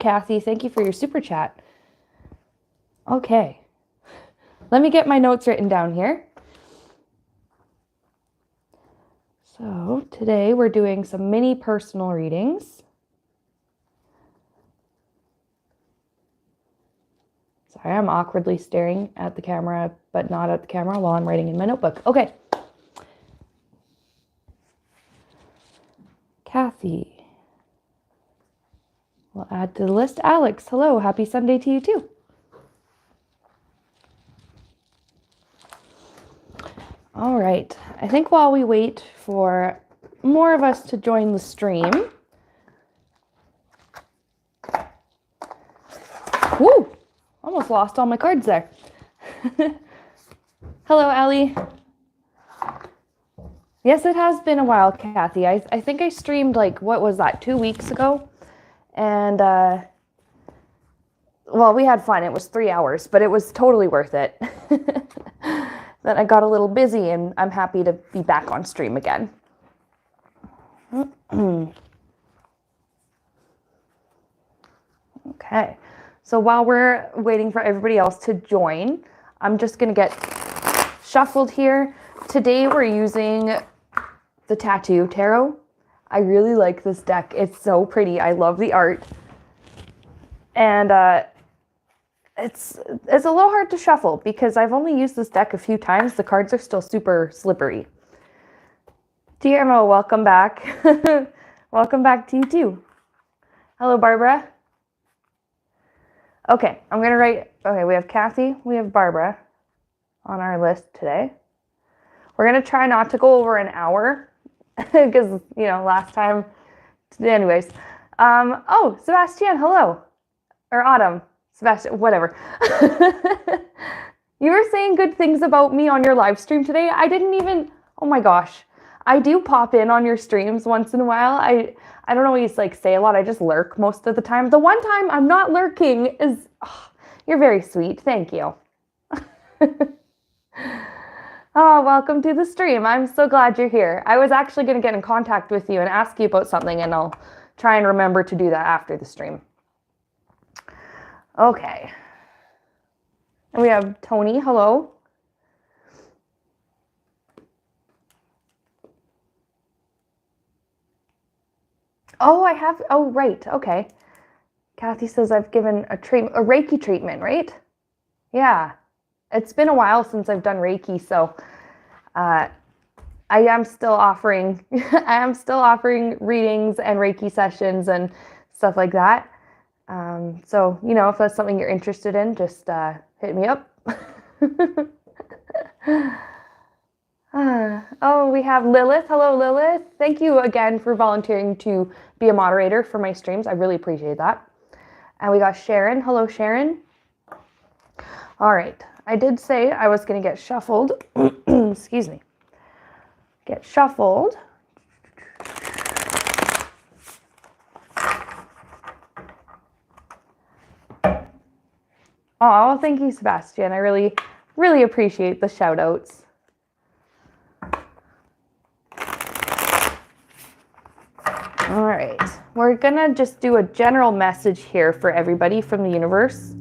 Cathy. Thank you for your super chat. Okay. Let me get my notes written down here. So today we're doing some mini personal readings. Sorry, I'm awkwardly staring at the camera, but not at the camera while I'm writing in my notebook. Okay. Cathy. We'll add to the list. Alex, hello. Happy Sunday to you too. All right. I think while we wait for more of us to join the stream. Woo! Almost lost all my cards there. Hello, Allie. Yes, it has been a while, Cathy. I think I streamed like, what was that, 2 weeks ago? And, well, we had fun. It was 3 hours, but it was totally worth it. Then I got a little busy, and I'm happy to be back on stream again. Okay, so while we're waiting for everybody else to join, I'm just going to get shuffled here. Today we're using the Tattoo Tarot. I really like this deck. It's so pretty. I love the art. And it's a little hard to shuffle because I've only used this deck a few times. The cards are still super slippery. Guillermo, welcome back. Welcome back to you too. Hello, Barbara. Okay, I'm going to write, okay, we have Cathy, we have Barbara on our list today. We're going to try not to go over an hour because, you know, last time, anyways. Oh, Sebastian, hello. Or Autumn, Sebastian, whatever. You were saying good things about me on your live stream today. I didn't even, oh my gosh. I do pop in on your streams once in a while. I don't always like say a lot. I just lurk most of the time. The one time I'm not lurking is, oh, you're very sweet. Thank you. Oh, welcome to the stream. I'm so glad you're here. I was actually going to get in contact with you and ask you about something, and I'll try and remember to do that after the stream. Okay. And we have Tony. Hello. Oh, I have. Oh, right. Okay. Cathy says I've given a Reiki treatment, right? Yeah. It's been a while since I've done Reiki, so I am still offering readings and Reiki sessions and stuff like that. So, you know, if that's something you're interested in, just hit me up. Oh, we have Lilith. Hello, Lilith. Thank you again for volunteering to be a moderator for my streams. I really appreciate that. And we got Sharon. Hello, Sharon. All right. I did say I was going to get shuffled. Excuse me. Get shuffled. Oh, thank you, Sebastian. I really, really appreciate the shout outs. All right. We're going to just do a general message here for everybody from the universe.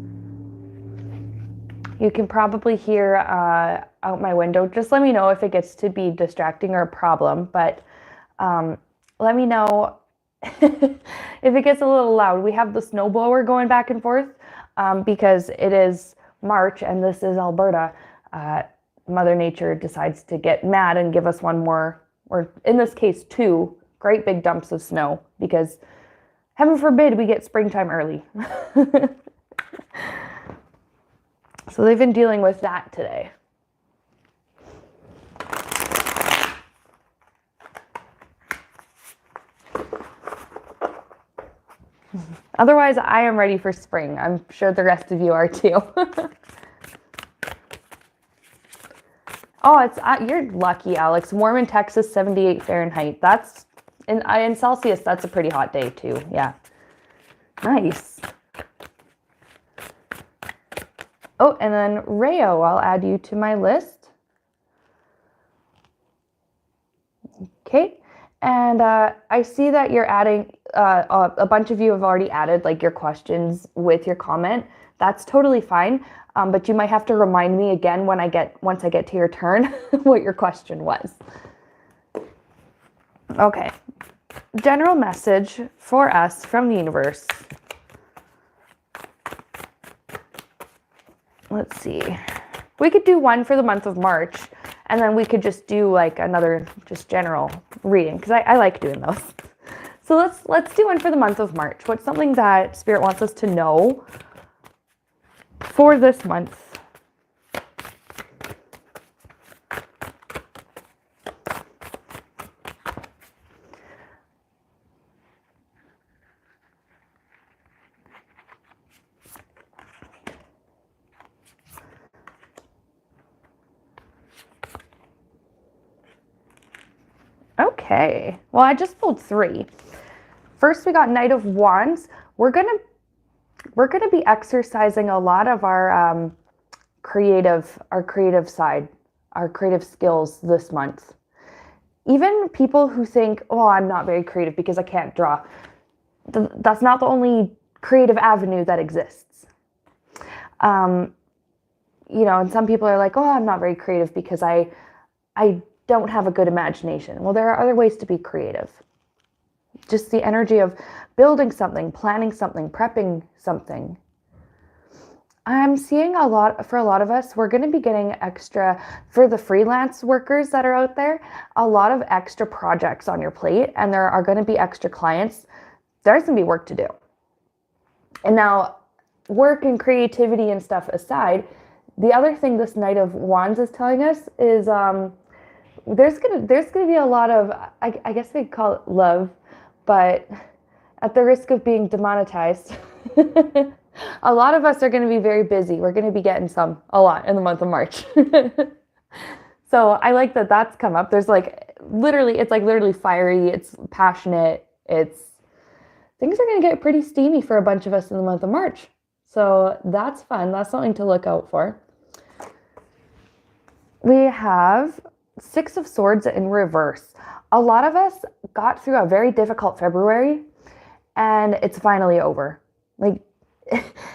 You can probably hear out my window. Just let me know if it gets to be distracting or a problem, but let me know if it gets a little loud. We have the snowblower going back and forth because it is March and this is Alberta. Mother Nature decides to get mad and give us one more, or in this case, 2 great big dumps of snow because heaven forbid we get springtime early. So they've been dealing with that today. Otherwise, I am ready for spring. I'm sure the rest of you are too. Oh, you're lucky, Alex. Warm in Texas, 78 Fahrenheit. That's in Celsius. That's a pretty hot day too. Yeah, nice. Oh, and then Rayo, I'll add you to my list. Okay, and I see that you're adding, a bunch of you have already added like your questions with your comment. That's totally fine. But you might have to remind me again once I get to your turn what your question was. Okay. General message for us from the universe. Let's see. We could do one for the month of March, and then we could just do like another just general reading, because I like doing those. So let's do one for the month of March. What's something that Spirit wants us to know for this month? Okay, well, I just pulled 3. First, we got Knight of Wands. We're gonna be exercising a lot of our creative side, our creative skills this month. Even people who think, oh, I'm not very creative because I can't draw. That's not the only creative avenue that exists. And some people are like, oh, I'm not very creative because I don't have a good imagination. Well, there are other ways to be creative. Just the energy of building something, planning something, prepping something. I'm seeing for a lot of us, we're going to be getting extra, for the freelance workers that are out there, a lot of extra projects on your plate, and there are going to be extra clients. There's going to be work to do. And now, work and creativity and stuff aside, the other thing this Knight of Wands is telling us is there's gonna be a lot of, I guess they'd call it love, but at the risk of being demonetized, a lot of us are going to be very busy. We're going to be getting a lot in the month of March. So I like that that's come up. There's it's literally fiery. It's passionate. Things are going to get pretty steamy for a bunch of us in the month of March. So that's fun. That's something to look out for. We have 6 of Swords in reverse. A lot of us got through a very difficult February, and it's finally over.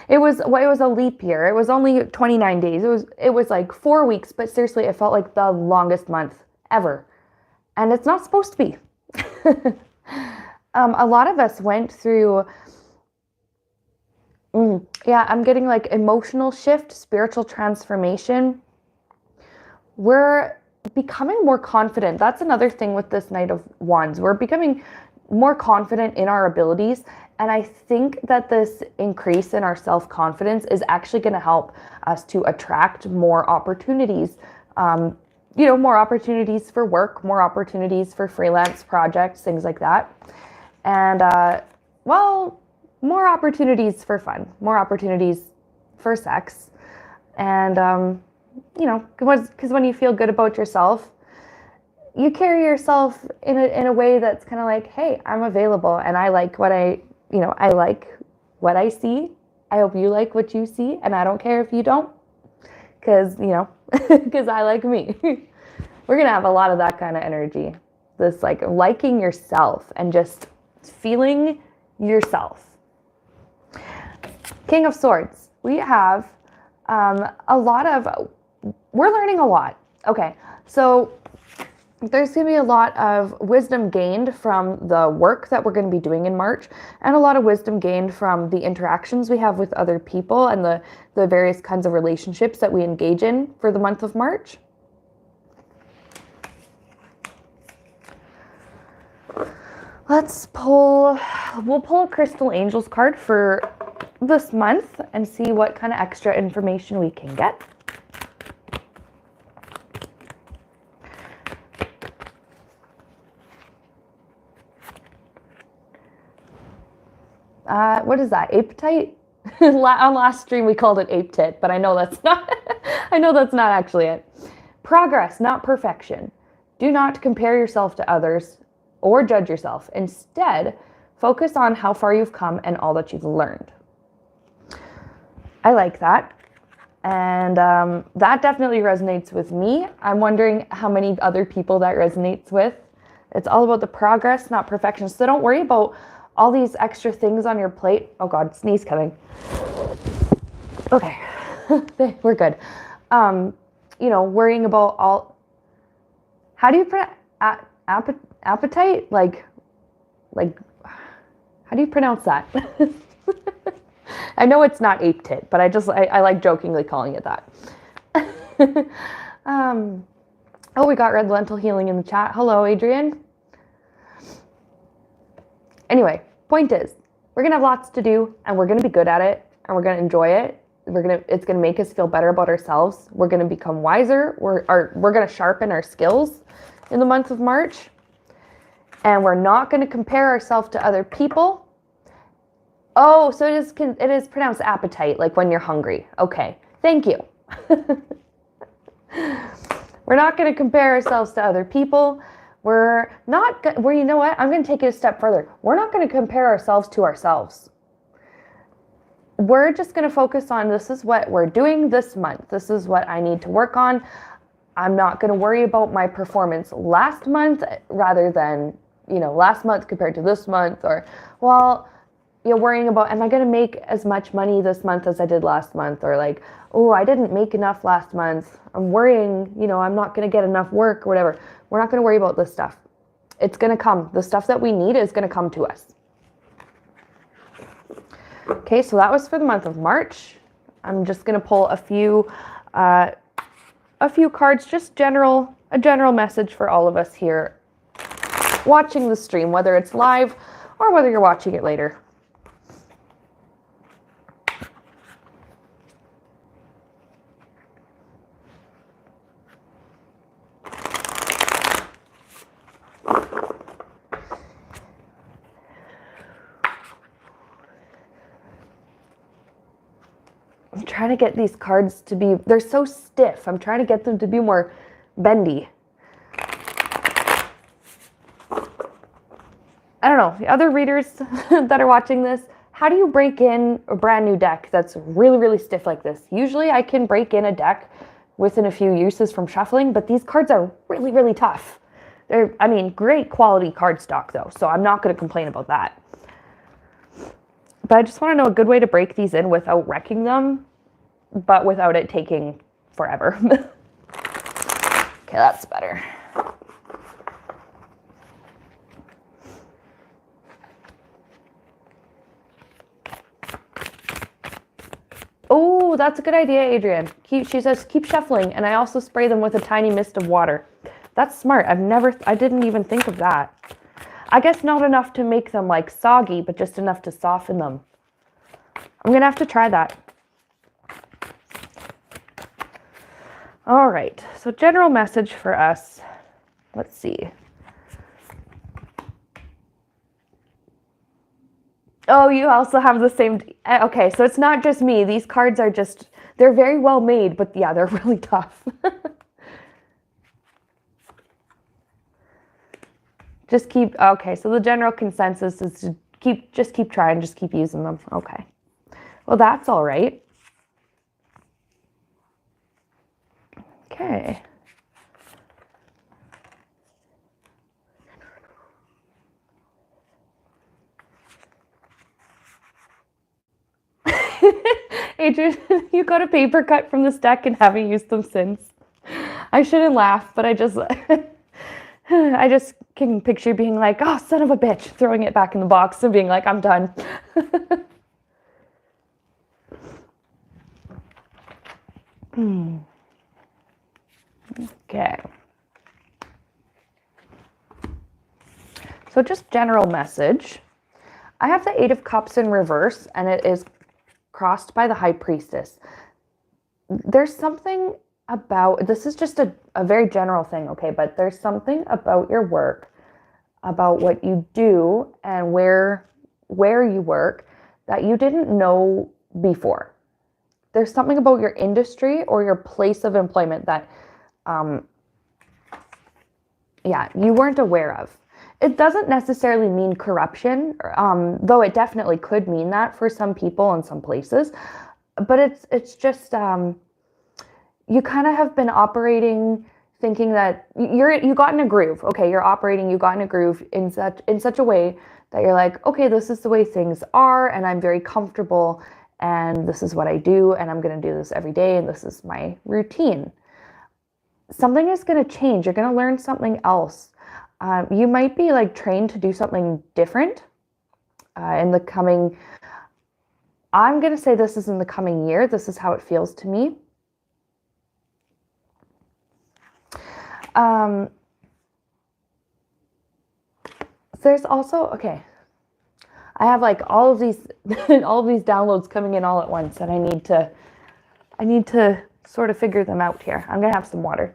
It was a leap year. It was only 29 days. It was like 4 weeks, but seriously, it felt like the longest month ever. And it's not supposed to be. A lot of us went through, I'm getting like emotional shift, spiritual transformation. We're becoming more confident. That's another thing with this Knight of Wands. We're becoming more confident in our abilities. And I think that this increase in our self-confidence is actually going to help us to attract more opportunities. More opportunities for work, more opportunities for freelance projects, things like that. And, more opportunities for fun, more opportunities for sex. And, because when you feel good about yourself, you carry yourself in a way that's kind of like, hey, I'm available and I like what I like what I see. I hope you like what you see, and I don't care if you don't, because I like me. We're going to have a lot of that kind of energy. This liking yourself and just feeling yourself. King of Swords. We have we're learning a lot. Okay, so there's going to be a lot of wisdom gained from the work that we're going to be doing in March, and a lot of wisdom gained from the interactions we have with other people and the various kinds of relationships that we engage in for the month of March. We'll pull a Crystal Angels card for this month and see what kind of extra information we can get. What is that? Apetite? On last stream we called it ape tit, but I know that's not actually it. Progress, not perfection. Do not compare yourself to others or judge yourself. Instead, focus on how far you've come and all that you've learned. I like that. And that definitely resonates with me. I'm wondering how many other people that resonates with. It's all about the progress, not perfection. So don't worry about all these extra things on your plate. Oh God, sneeze coming. Okay, we're good. You know, worrying about all, how do you pronounce appetite? Like, how do you pronounce that? I know it's not ape tit, but I like jokingly calling it that. Oh, we got red lentil healing in the chat. Hello, Adrian. Anyway, point is, we're gonna have lots to do, and we're gonna be good at it, and we're gonna enjoy it. It's gonna make us feel better about ourselves. We're gonna become wiser. We're gonna sharpen our skills in the month of March, and we're not gonna compare ourselves to other people. Oh, so it is pronounced appetite, like when you're hungry. Okay, thank you. We're not going to compare ourselves to other people. You know what? I'm going to take it a step further. We're not going to compare ourselves to ourselves. We're just going to focus on, this is what we're doing this month. This is what I need to work on. I'm not going to worry about my performance last month rather than, you know, last month compared to this month, or, well, you're worrying about, am I going to make as much money this month as I did last month? Or like, oh, I didn't make enough last month. I'm worrying, you know, I'm not going to get enough work or whatever. We're not going to worry about this stuff. It's going to come. The stuff that we need is going to come to us. Okay, so that was for the month of March. I'm just going to pull a few cards, just a general message for all of us here watching the stream, whether it's live or whether you're watching it later. I'm trying to get these cards to be, they're so stiff. I'm trying to get them to be more bendy. I don't know, the other readers that are watching this, how do you break in a brand new deck that's really, really stiff like this? Usually I can break in a deck within a few uses from shuffling, but these cards are really, really tough. They're, I mean, great quality card stock though, so I'm not going to complain about that. But I just want to know a good way to break these in without wrecking them, but without it taking forever. Okay, that's better. Oh, that's a good idea, Adrian. She says, keep shuffling, and I also spray them with a tiny mist of water. That's smart. I didn't even think of that. I guess not enough to make them like soggy, but just enough to soften them. I'm gonna have to try that. All right, so general message for us. Let's see. Oh, you also have the same. Okay, so it's not just me. These cards are just, they're very well made, but yeah, they're really tough. Just keep, okay, so the general consensus is to just keep trying, just keep using them. Okay. Well, that's all right. Okay. Adrian, you got a paper cut from this deck and haven't used them since. I shouldn't laugh, but I just can picture being like, oh, son of a bitch, throwing it back in the box and being like, I'm done. Okay. So just general message. I have the Eight of Cups in reverse, and it is crossed by the High Priestess. There's something about, this is just a very general thing, okay, but there's something about your work, about what you do and where you work that you didn't know before. There's something about your industry or your place of employment that, you weren't aware of. It doesn't necessarily mean corruption, though it definitely could mean that for some people in some places. But it's just you kind of have been operating thinking that you got in a groove. Okay, you're operating, you got in a groove in such a way that you're like, okay, this is the way things are, and I'm very comfortable, and this is what I do, and I'm going to do this every day, and this is my routine. Something is going to change. You're going to learn something else. You might be like trained to do something different in the coming, I'm going to say this is in the coming year. This is how it feels to me. There's also, okay, I have like all of these downloads coming in all at once, and I need to sort of figure them out here. I'm going to have some water.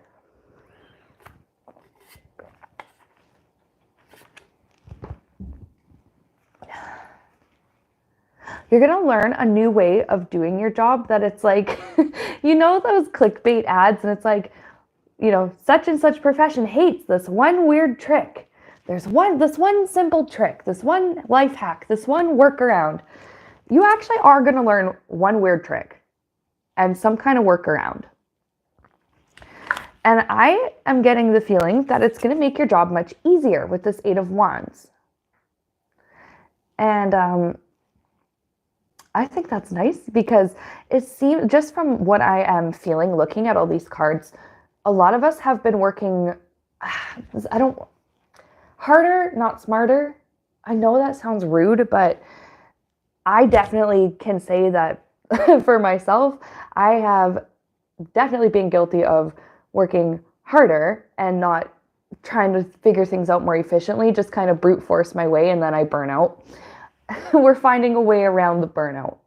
You're going to learn a new way of doing your job that it's like, you know, those clickbait ads, and it's like, you know, such and such profession hates this one weird trick. There's this one simple trick, this one life hack, this one workaround. You actually are going to learn one weird trick and some kind of workaround. And I am getting the feeling that it's going to make your job much easier with this 8 of Wands. And I think that's nice, because it seems, just from what I am feeling looking at all these cards, a lot of us have been working, harder, not smarter. I know that sounds rude, but I definitely can say that for myself, I have definitely been guilty of working harder and not trying to figure things out more efficiently, just kind of brute force my way, and then I burn out. We're finding a way around the burnout.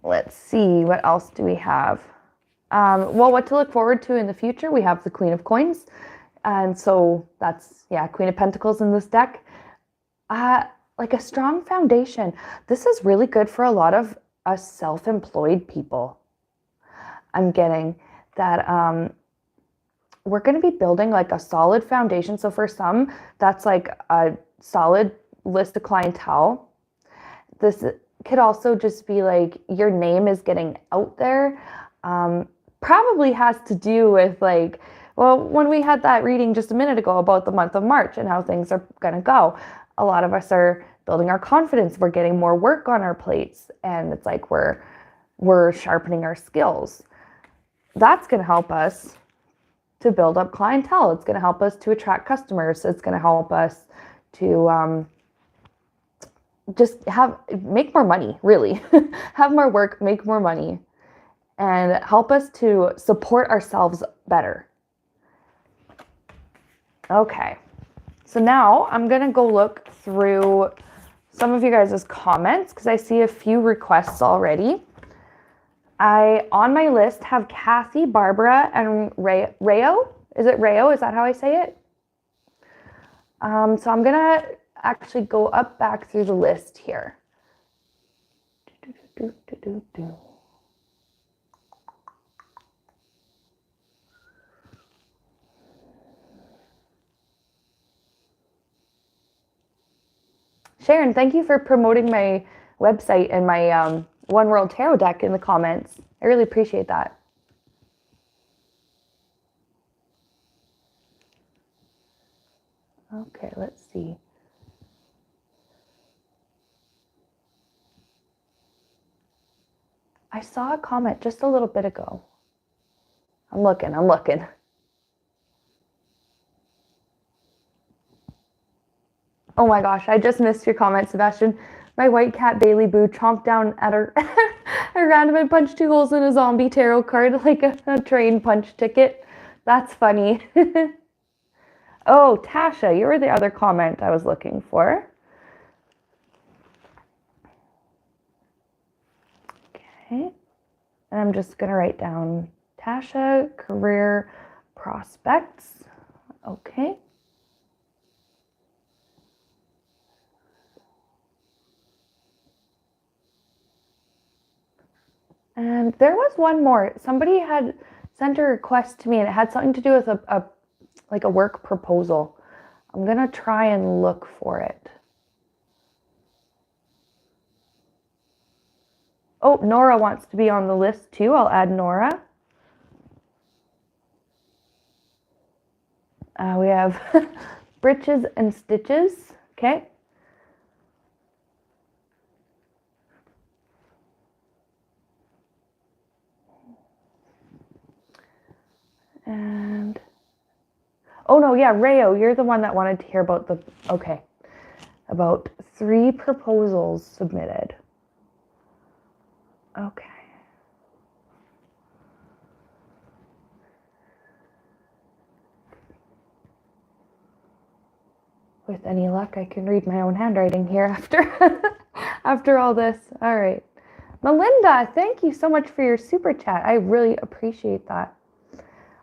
Let's see, what else do we have? Well, what to look forward to in the future, we have the Queen of Coins. And so that's, yeah, Queen of Pentacles in this deck. Like a strong foundation. This is really good for a lot of us self-employed people. I'm getting that we're going to be building like a solid foundation. So for some, that's like a solid list of clientele. This could also just be like your name is getting out there. Probably has to do with like, well, when we had that reading just a minute ago about the month of March and how things are going to go, a lot of us are building our confidence. We're getting more work on our plates, and it's like we're sharpening our skills. That's going to help us to build up clientele. It's going to help us to attract customers. It's going to help us to just make more money, really. Have more work, make more money, and help us to support ourselves better. Okay, so now I'm going to go look through some of you guys' comments, because I see a few requests already. On my list have Cathy, Barbara, and Rayo. Is it Rayo? Is that how I say it? So I'm going to actually go back through the list here. Sharon, thank you for promoting my website and my One World Tarot deck in the comments. I really appreciate that. Okay, let's see. I saw a comment just a little bit ago. I'm looking. Oh my gosh, I just missed your comment, Sebastian. My white cat Bailey Boo chomped down at a random and punched 2 holes in a zombie tarot card like a train punch ticket. That's funny. Oh, Tasha, you were the other comment I was looking for. Okay. And I'm just going to write down Tasha, career prospects. Okay. And there was one more. Somebody had sent a request to me, and it had something to do with a work proposal. I'm going to try and look for it. Oh, Nora wants to be on the list too. I'll add Nora. We have Britches and Stitches. Okay. And, oh no, yeah, Rayo, you're the one that wanted to hear about about 3 proposals submitted. Okay. With any luck, I can read my own handwriting here after all this. All right. Melinda, thank you so much for your super chat. I really appreciate that.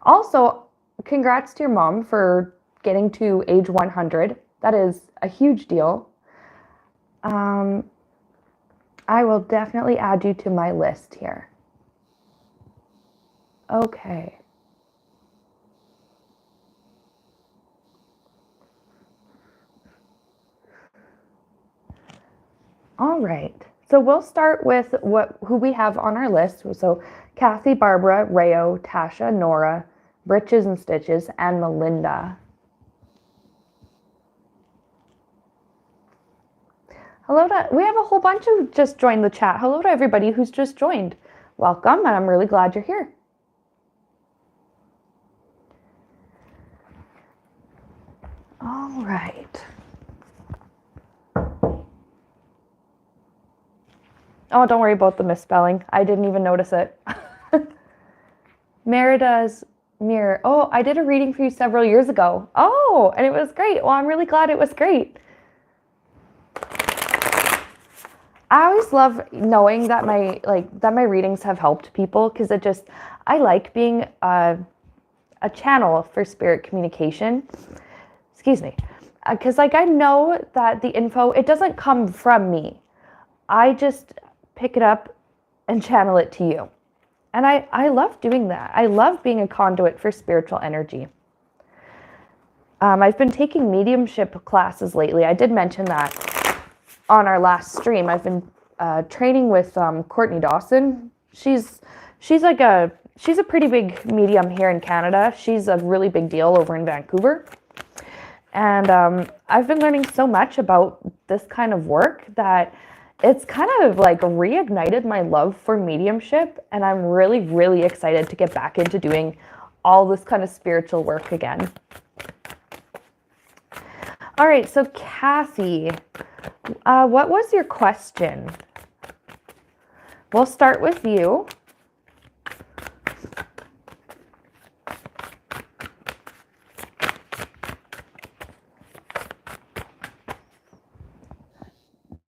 Also, congrats to your mom for getting to age 100. That is a huge deal. I will definitely add you to my list here. Okay. All right. So we'll start with who we have on our list. So Cathy, Barbara, Rayo, Tasha, Nora, Britches and Stitches, and Melinda. Hello we have a whole bunch who just joined the chat. Hello to everybody who's just joined. Welcome, and I'm really glad you're here. All right. Oh, don't worry about the misspelling. I didn't even notice it. Merida's mirror. Oh, I did a reading for you several years ago. Oh, and it was great. Well, I'm really glad it was great. I always love knowing that my readings have helped people, because I like being a channel for spirit communication. Excuse me. Because I know that the info, it doesn't come from me. I just pick it up and channel it to you. And I love doing that. I love being a conduit for spiritual energy. I've been taking mediumship classes lately. I did mention that on our last stream. I've been training with Courtney Dawson. She's a pretty big medium here in Canada. She's a really big deal over in Vancouver. And I've been learning so much about this kind of work that it's kind of reignited my love for mediumship. And I'm really, really excited to get back into doing all this kind of spiritual work again. All right, so Cathy, what was your question? We'll start with you.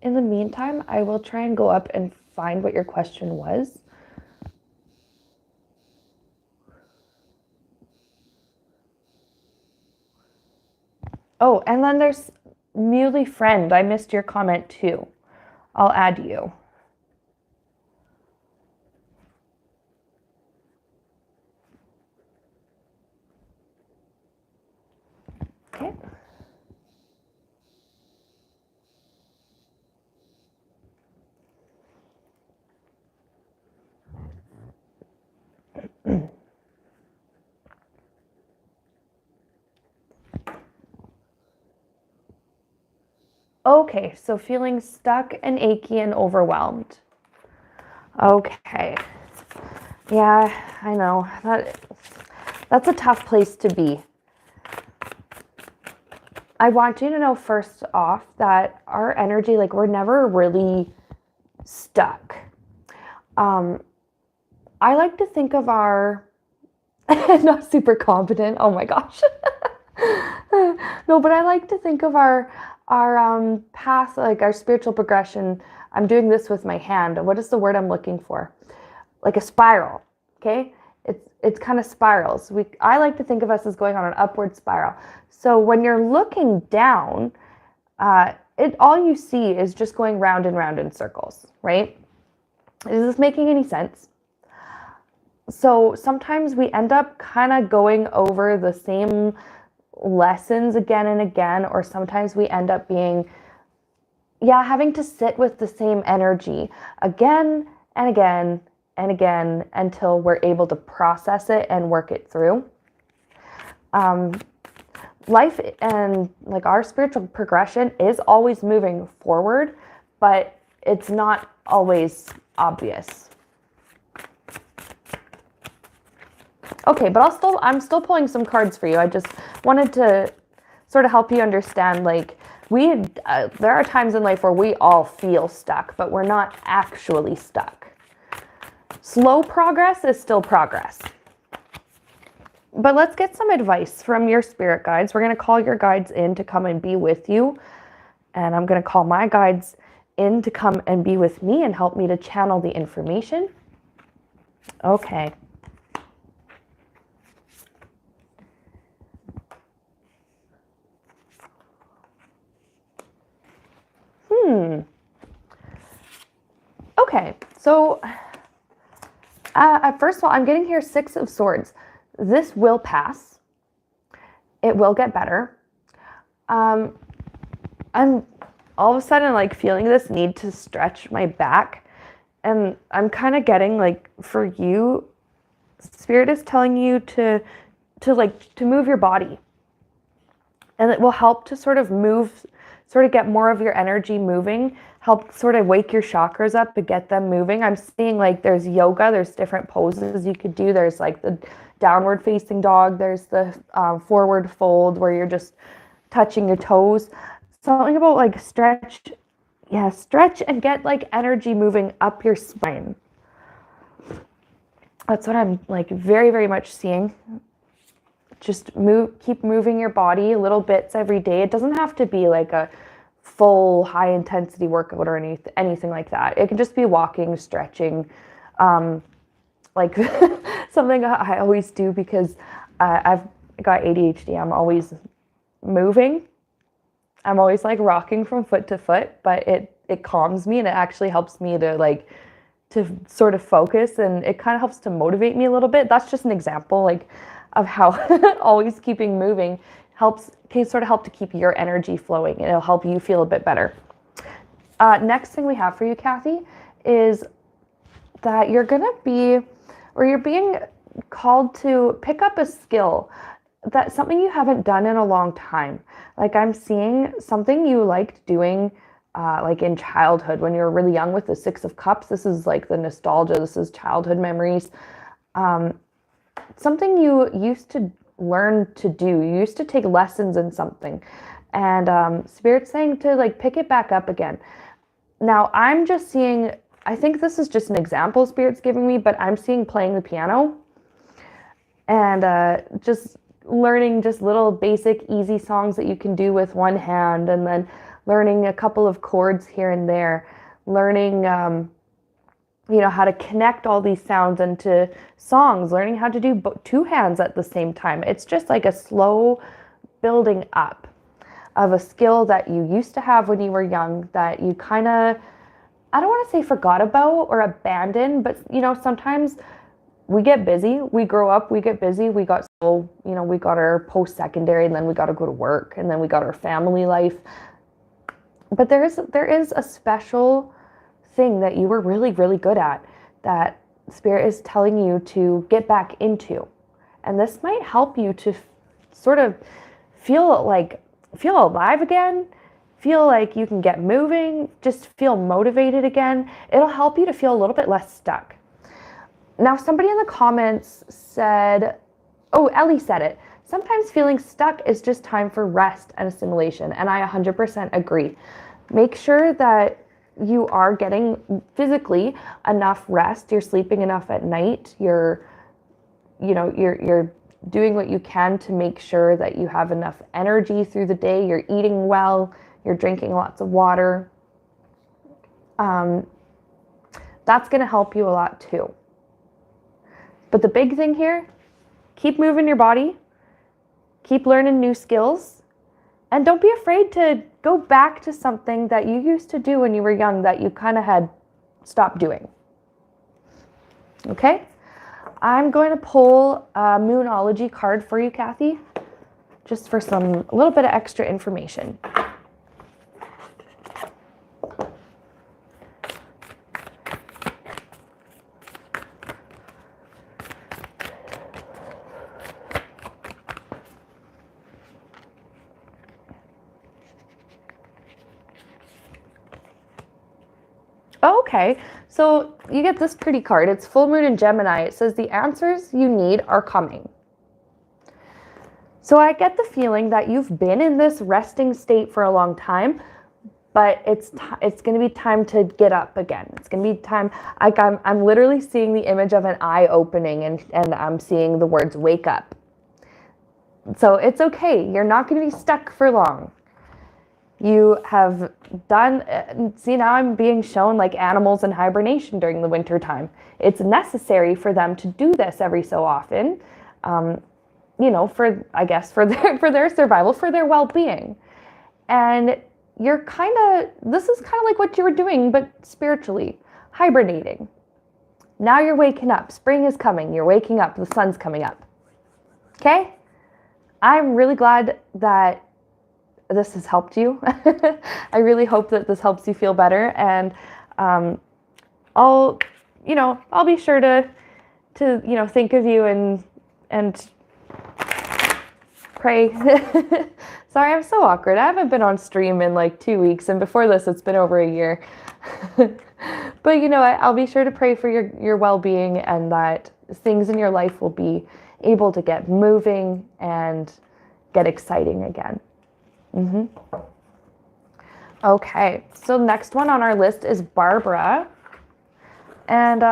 In the meantime, I will try and go up and find what your question was. Oh, and then there's Mully Friend. I missed your comment too. I'll add you. Okay. Okay, so feeling stuck and achy and overwhelmed. Okay. Yeah, I know. That's a tough place to be. I want you to know first off that our energy, we're never really stuck. I like to think of our not super competent. Oh my gosh. No, but I like to think of our path, our spiritual progression. I'm doing this with my hand. What is the word I'm looking for? Like a spiral. Okay. It's kind of spirals. I like to think of us as going on an upward spiral. So when you're looking down, all you see is just going round and round in circles, right? Is this making any sense? So sometimes we end up kind of going over the same lessons again and again, or sometimes we end up having to sit with the same energy again and again and again until we're able to process it and work it through. life and like our spiritual progression is always moving forward, but it's not always obvious. Okay, but I'm still pulling some cards for you. I just wanted to sort of help you understand, like, there are times in life where we all feel stuck, but we're not actually stuck. Slow progress is still progress. But let's get some advice from your spirit guides. We're going to call your guides in to come and be with you. And I'm going to call my guides in to come and be with me and help me to channel the information. Okay. Okay, so first of all, I'm getting here 6 of Swords. This will pass. It will get better. I'm all of a sudden like feeling this need to stretch my back, and I'm kind of getting like, for you, Spirit is telling you to move your body, and it will help to sort of get more of your energy moving, help sort of wake your chakras up to get them moving. I'm seeing like there's yoga, there's different poses you could do. There's like the downward facing dog, there's the forward fold where you're just touching your toes. Something about like stretch and get like energy moving up your spine. That's what I'm like very, very much seeing. Just keep moving your body little bits every day. It doesn't have to be like a full high intensity workout or anything like that. It can just be walking, stretching, like something I always do because I've got ADHD. I'm always moving. I'm always like rocking from foot to foot, but it calms me and it actually helps me to sort of focus, and it kind of helps to motivate me a little bit. That's just an example like of how always keeping moving can sort of help to keep your energy flowing, and it'll help you feel a bit better. Next thing we have for you, Cathy, is that you're being called to pick up a skill, that's something you haven't done in a long time. Like I'm seeing something you liked doing like in childhood when you were really young with the 6 of Cups. This is like the nostalgia. This is childhood memories. Something you used to learn to do. You used to take lessons in something, and Spirit's saying to like pick it back up again. Now I'm just seeing, I think this is just an example Spirit's giving me, but I'm seeing playing the piano and just learning just little basic easy songs that you can do with one hand, and then learning a couple of chords here and there, learning how to connect all these sounds into songs, learning how to do 2 hands at the same time. It's just like a slow building up of a skill that you used to have when you were young that you kind of, I don't want to say forgot about or abandoned, but sometimes we get busy, we grow up, we get busy, we got school, we got our post-secondary, and then we got to go to work, and then we got our family life. But there is a special thing that you were really, really good at that Spirit is telling you to get back into. And this might help you to sort of feel alive again, feel like you can get moving, just feel motivated again. It'll help you to feel a little bit less stuck. Now, somebody in the comments said, Ellie said it, sometimes feeling stuck is just time for rest and assimilation. And I 100% agree. Make sure that you are getting physically enough rest. You're sleeping enough at night. You're doing what you can to make sure that you have enough energy through the day. You're eating well. You're drinking lots of water. That's going to help you a lot too. But the big thing here, keep moving your body, keep learning new skills, and don't be afraid to go back to something that you used to do when you were young that you kind of had stopped doing. Okay? I'm going to pull a Moonology card for you, Cathy, just for a little bit of extra information. Okay, so you get this pretty card. It's full moon in Gemini. It says the answers you need are coming. So I get the feeling that you've been in this resting state for a long time, but it's going to be time to get up again. It's going to be time. Like I'm literally seeing the image of an eye opening, and I'm seeing the words wake up. So it's okay. You're not going to be stuck for long. You have done, see, now I'm being shown like animals in hibernation during the winter time. It's necessary for them to do this every so often, you know, I guess for their survival, for their well-being. And this is kind of like what you were doing, but spiritually, hibernating. Now you're waking up. Spring is coming. You're waking up. The sun's coming up. Okay? I'm really glad that this has helped you. I really hope that this helps you feel better, and I'll be sure to think of you and pray. Sorry, I'm so awkward. I haven't been on stream in like 2 weeks, and before this it's been over a year. But I'll be sure to pray for your well-being, and that things in your life will be able to get moving and get exciting again. Okay, so next one on our list is Barbara. And,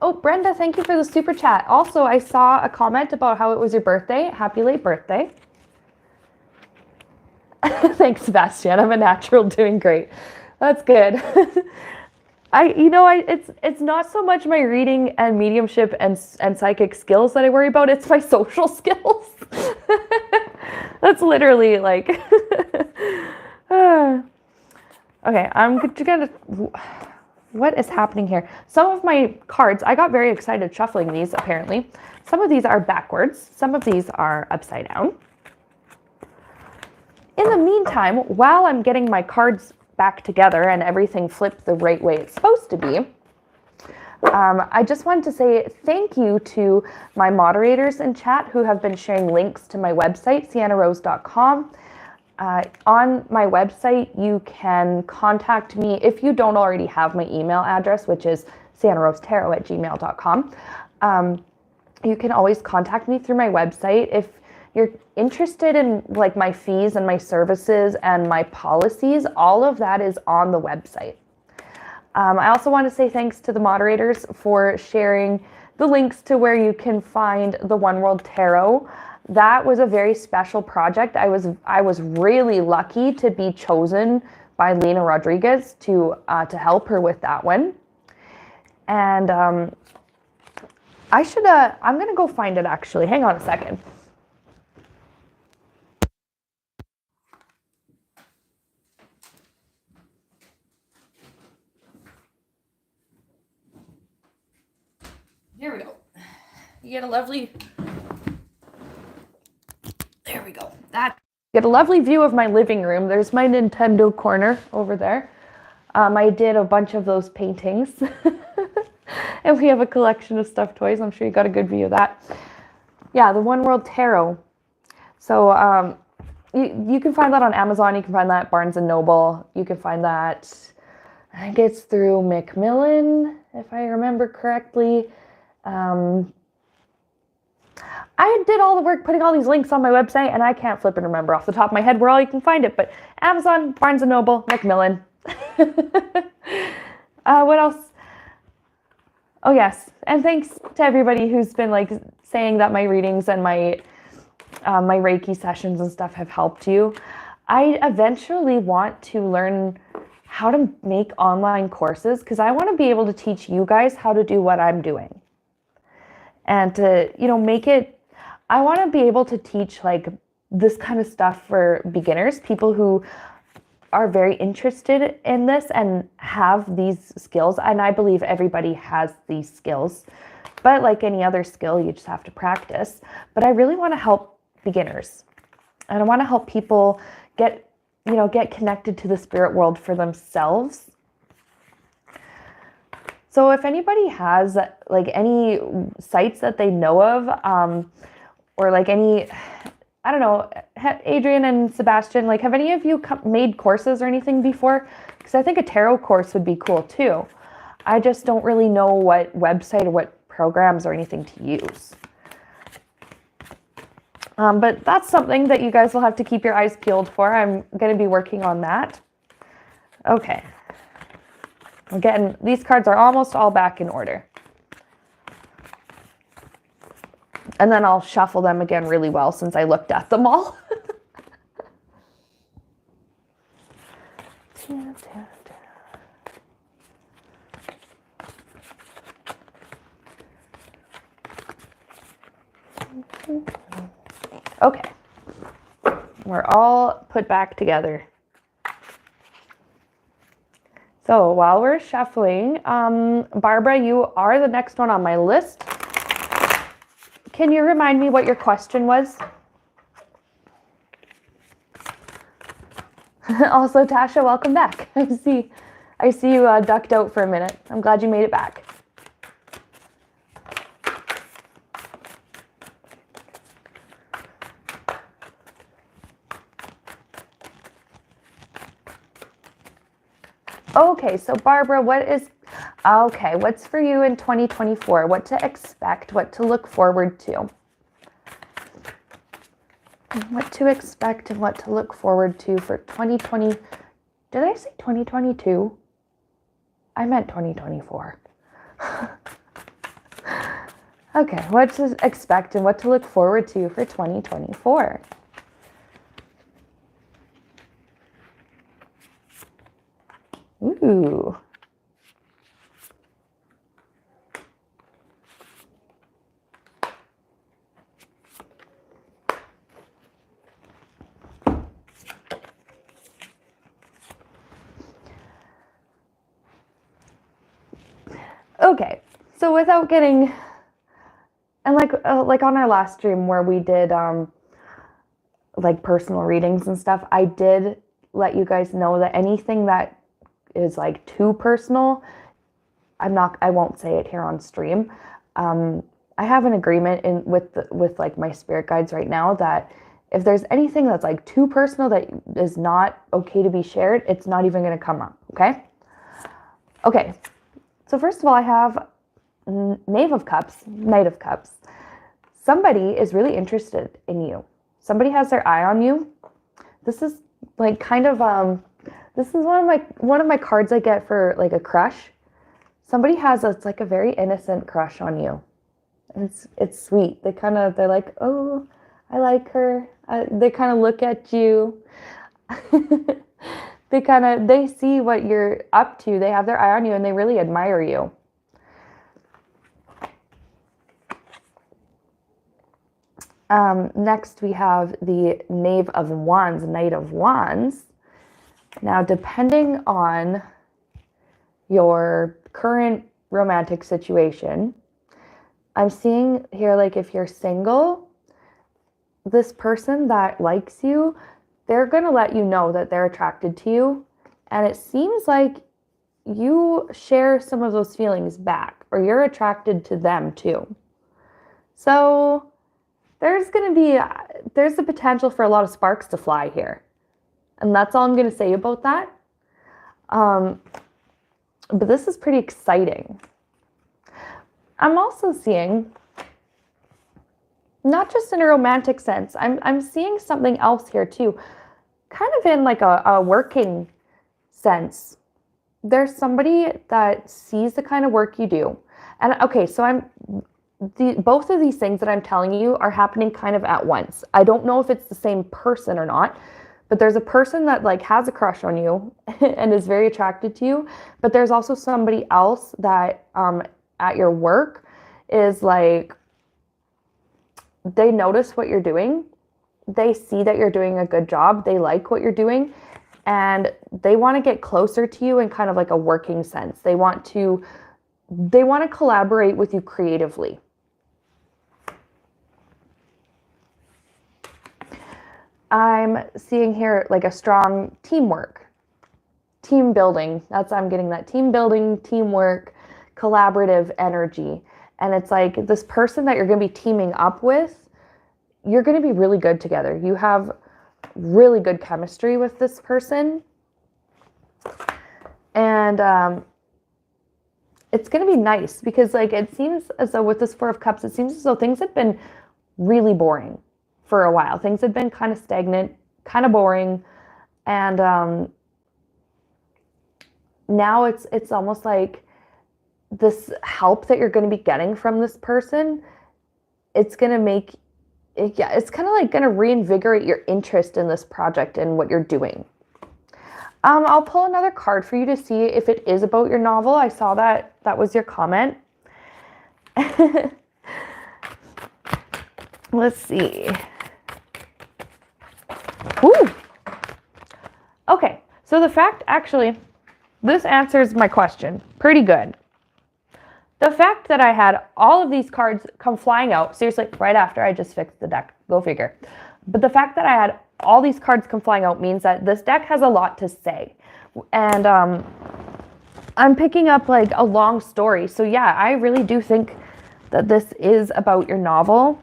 oh, Brenda, thank you for the super chat. Also, I saw a comment about how it was your birthday. Happy late birthday. Thanks, Sebastian. I'm a natural, doing great. That's good. It's not so much my reading and mediumship and psychic skills that I worry about. It's my social skills. That's literally like, okay, I'm gonna, what is happening here? Some of my cards, I got very excited shuffling these apparently. Some of these are backwards. Some of these are upside down. In the meantime, while I'm getting my cards back together and everything flipped the right way it's supposed to be, I just wanted to say thank you to my moderators in chat who have been sharing links to my website, siennarose.com. On my website, you can contact me if you don't already have my email address, which is siennarosetarot@gmail.com. You can always contact me through my website. If you're interested in like my fees and my services and my policies, all of that is on the website. I also want to say thanks to the moderators for sharing the links to where you can find the One World Tarot. That was a very special project. I was really lucky to be chosen by Lena Rodriguez to help her with that one. And I'm gonna go find it actually. Hang on a second. Here we go. You get a lovely, there we go. You get a lovely view of my living room. There's my Nintendo corner over there. I did a bunch of those paintings. And we have a collection of stuffed toys. I'm sure you got a good view of that. Yeah, the One World Tarot. So you can find that on Amazon. You can find that at Barnes & Noble. You can find that, I think it's through Macmillan, if I remember correctly. I did all the work putting all these links on my website, and I can't flip and remember off the top of my head where all you can find it, but Amazon, Barnes & Noble, Macmillan. What else? Oh, yes. And thanks to everybody who's been like saying that my readings and my Reiki sessions and stuff have helped you. I eventually want to learn how to make online courses because I want to be able to teach you guys how to do what I'm doing. And to, make it, I want to be able to teach like this kind of stuff for beginners, people who are very interested in this and have these skills. And I believe everybody has these skills, but like any other skill, you just have to practice. But I really want to help beginners, and I want to help people get connected to the spirit world for themselves. So if anybody has like any sites that they know of, or like any, I don't know, Adrian and Sebastian, like have any of you made courses or anything before? because I think a tarot course would be cool too. I just don't really know what website or what programs or anything to use. But that's something that you guys will have to keep your eyes peeled for. I'm going to be working on that. Okay. Again, these cards are almost all back in order. And then I'll shuffle them again really well since I looked at them all. Okay. We're all put back together. So while we're shuffling, Barbara, you are the next one on my list. Can you remind me what your question was? Also, Tasha, welcome back. I see you ducked out for a minute. I'm glad you made it back. Okay, so Barbara, what's for you in 2024? What to expect, what to look forward to? What to expect and what to look forward to for 2020. Did I say 2022? I meant 2024. Okay, what to expect and what to look forward to for 2024. Ooh. Okay, so without getting, and like on our last stream where we did like personal readings and stuff, I did let you guys know that anything that is like too personal, I won't say it here on stream. I have an agreement with like my spirit guides right now that if there's anything that's like too personal that is not okay to be shared, it's not even going to come up. Okay. So first of all, I have Knight of Cups. Somebody is really interested in you. Somebody has their eye on you. This is like kind of this is one of my cards I get for like a crush. Somebody has it's like a very innocent crush on you. And it's sweet. They're like, "Oh, I like her." They kind of look at you. They see what you're up to. They have their eye on you and they really admire you. Next we have the Knave of Wands, Knight of Wands. Now, depending on your current romantic situation, I'm seeing here, like if you're single, this person that likes you, they're going to let you know that they're attracted to you. And it seems like you share some of those feelings back, or you're attracted to them too. So there's the potential for a lot of sparks to fly here. And that's all I'm going to say about that. But this is pretty exciting. I'm also seeing, not just in a romantic sense, I'm seeing something else here too. Kind of in like a working sense. There's somebody that sees the kind of work you do. And okay, so both of these things that I'm telling you are happening kind of at once. I don't know if it's the same person or not, but there's a person that like has a crush on you and is very attracted to you. But there's also somebody else that at your work is like, they notice what you're doing. They see that you're doing a good job. They like what you're doing. And they want to get closer to you in kind of like a working sense. They want to collaborate with you creatively. I'm seeing here like a strong teamwork, team building. I'm getting that team building, teamwork, collaborative energy. And it's like this person that you're going to be teaming up with, you're going to be really good together. You have really good chemistry with this person. And it's going to be nice because like it seems as though with this Four of Cups, it seems as though things had been really boring for a while. Things had been kind of stagnant, kind of boring. And now it's almost like this help that you're going to be getting from this person, it's going to make it, yeah, it's kind of like going to reinvigorate your interest in this project and what you're doing. I'll pull another card for you to see if it is about your novel. I saw that was your comment. Let's see. Ooh. Okay, so the fact, actually, this answers my question pretty good. The fact that I had all of these cards come flying out, seriously, right after I just fixed the deck, go figure. But the fact that I had all these cards come flying out means that this deck has a lot to say. And I'm picking up like a long story. So yeah, I really do think that this is about your novel.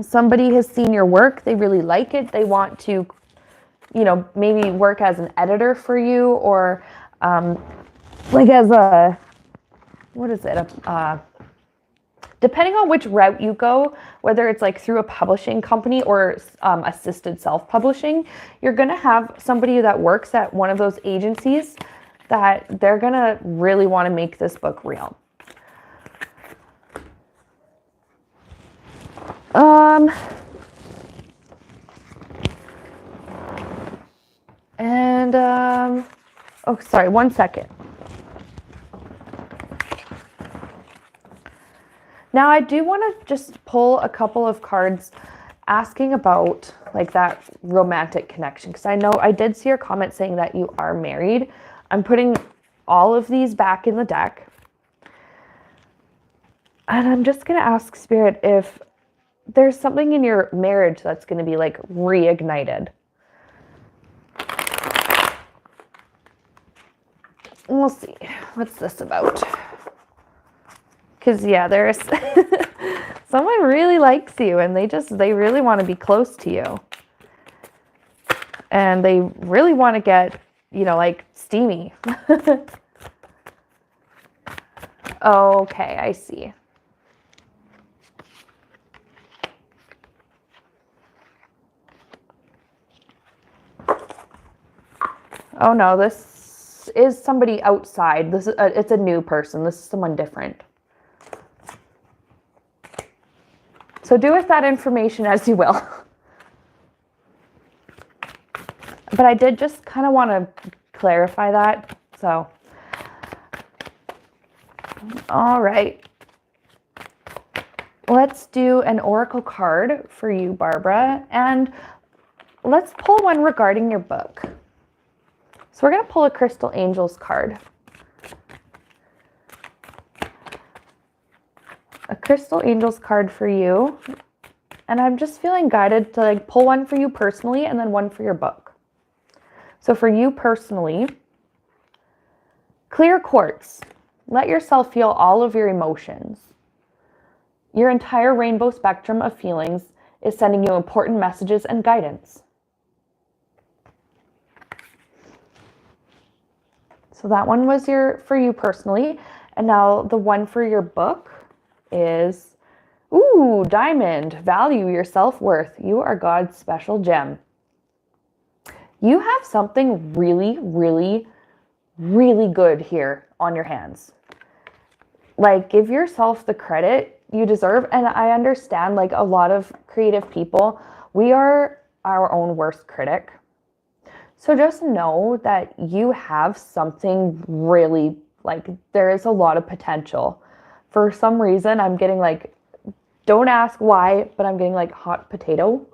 Somebody has seen your work. They really like it. They want to, you know, maybe work as an editor for you or like as a, what is it? Depending on which route you go, whether it's like through a publishing company or assisted self-publishing, you're going to have somebody that works at one of those agencies that they're going to really want to make this book real. Oh, sorry, 1 second. Now I do want to just pull a couple of cards asking about like that romantic connection, because I know I did see your comment saying that you are married. I'm putting all of these back in the deck. And I'm just going to ask Spirit if there's something in your marriage that's going to be like reignited. We'll see. What's this about? Because, yeah, there's someone really likes you and they really want to be close to you. And they really want to get, you know, like steamy. Okay, I see. Oh no, this is somebody outside. This is it's a new person. This is someone different. So do with that information as you will. But I did just kind of want to clarify that. So, all right. Let's do an oracle card for you, Barbara. And let's pull one regarding your book. So we're going to pull a Crystal Angels card. A Crystal Angels card for you. And I'm just feeling guided to like pull one for you personally and then one for your book. So for you personally, clear quartz. Let yourself feel all of your emotions. Your entire rainbow spectrum of feelings is sending you important messages and guidance. So that one was for you personally. And now the one for your book is, ooh, diamond. Value your self-worth. You are God's special gem. You have something really, really, really good here on your hands. Like, give yourself the credit you deserve. And I understand, like, a lot of creative people, we are our own worst critic. So just know that you have something really, like, there is a lot of potential. For some reason, I'm getting, like, don't ask why, but I'm getting, like, hot potato.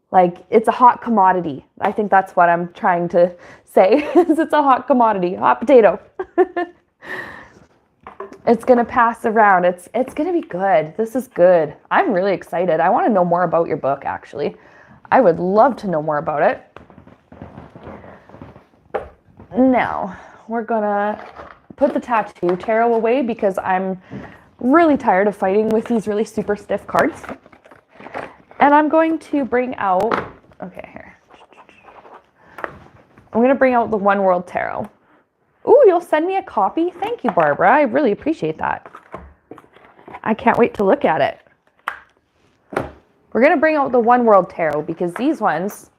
Like, it's a hot commodity. I think that's what I'm trying to say, is it's a hot commodity, hot potato. It's going to pass around. It's going to be good. This is good. I'm really excited. I want to know more about your book, actually. I would love to know more about it. Now, we're going to put the tattoo tarot away because I'm really tired of fighting with these really super stiff cards. And I'm going to bring out, okay, here. I'm going to bring out the One World Tarot. Ooh, you'll send me a copy? Thank you, Barbara. I really appreciate that. I can't wait to look at it. We're going to bring out the One World Tarot because these ones